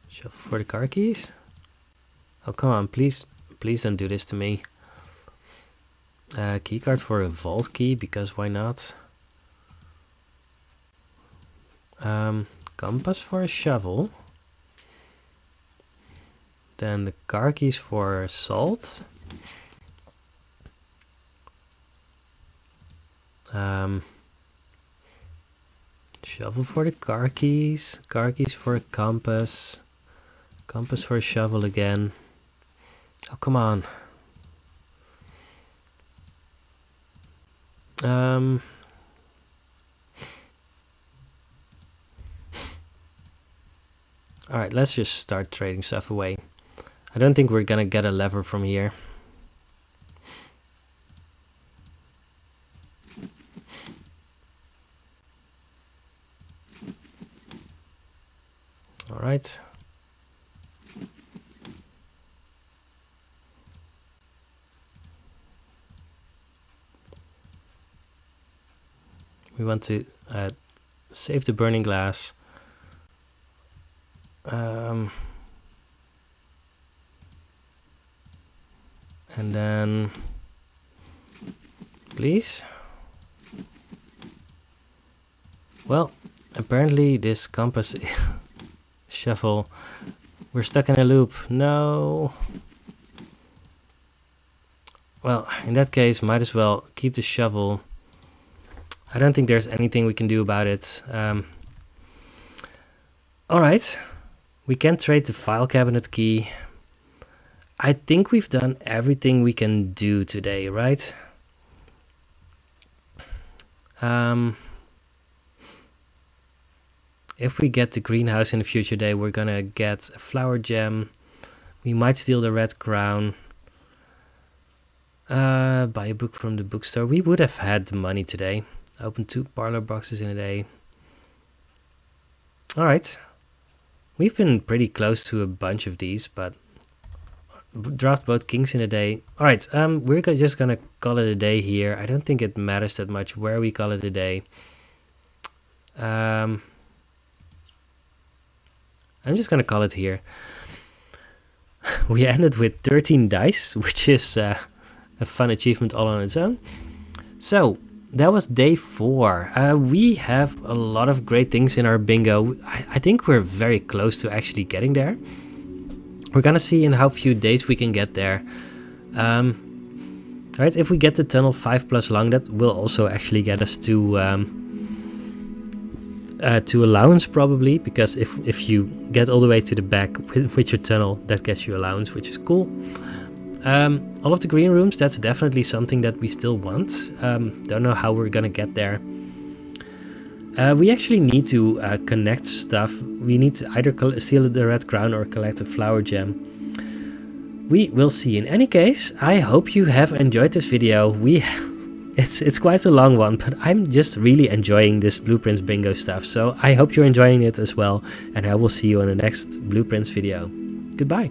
Shovel for the car keys? Oh, come on, please don't do this to me. Keycard for a vault key, because why not? Compass for a shovel. Then the car keys for salt. Shovel for the car keys for a compass for a shovel again. Oh, come on. Alright, let's just start trading stuff away. I don't think we're gonna get a lever from here. Alright. We want to save the burning glass. And then, please. Well, apparently this compass shuffle, we're stuck in a loop. No. Well, in that case, might as well keep the shovel. I don't think there's anything we can do about it. Alright, we can trade the file cabinet key. I think we've done everything we can do today, right? If we get the greenhouse in a future day, we're gonna get a flower gem. We might steal the red crown. Buy a book from the bookstore. We would have had the money today. Open 2 parlor boxes in a day. Alright. We've been pretty close to a bunch of these, but draft both kings in a day. Alright, we're just gonna call it a day here. I don't think it matters that much where we call it a day. I'm just gonna call it here. We ended with 13 dice, which is a fun achievement all on its own. So that was day 4. We have a lot of great things in our bingo. I think we're very close to actually getting there. We're gonna see in how few days we can get there. Right, if we get the tunnel 5+ long, that will also actually get us to allowance probably, because if you get all the way to the back with your tunnel, that gets you allowance, which is cool. All of the green rooms, that's definitely something that we still want. Don't know how we're gonna get there. We actually need to connect stuff. We need to either steal the red crown or collect a flower gem. We will see. In any case, I hope you have enjoyed this video. It's quite a long one, but I'm just really enjoying this Blueprints bingo stuff. So I hope you're enjoying it as well, and I will see you in the next Blueprints video. Goodbye.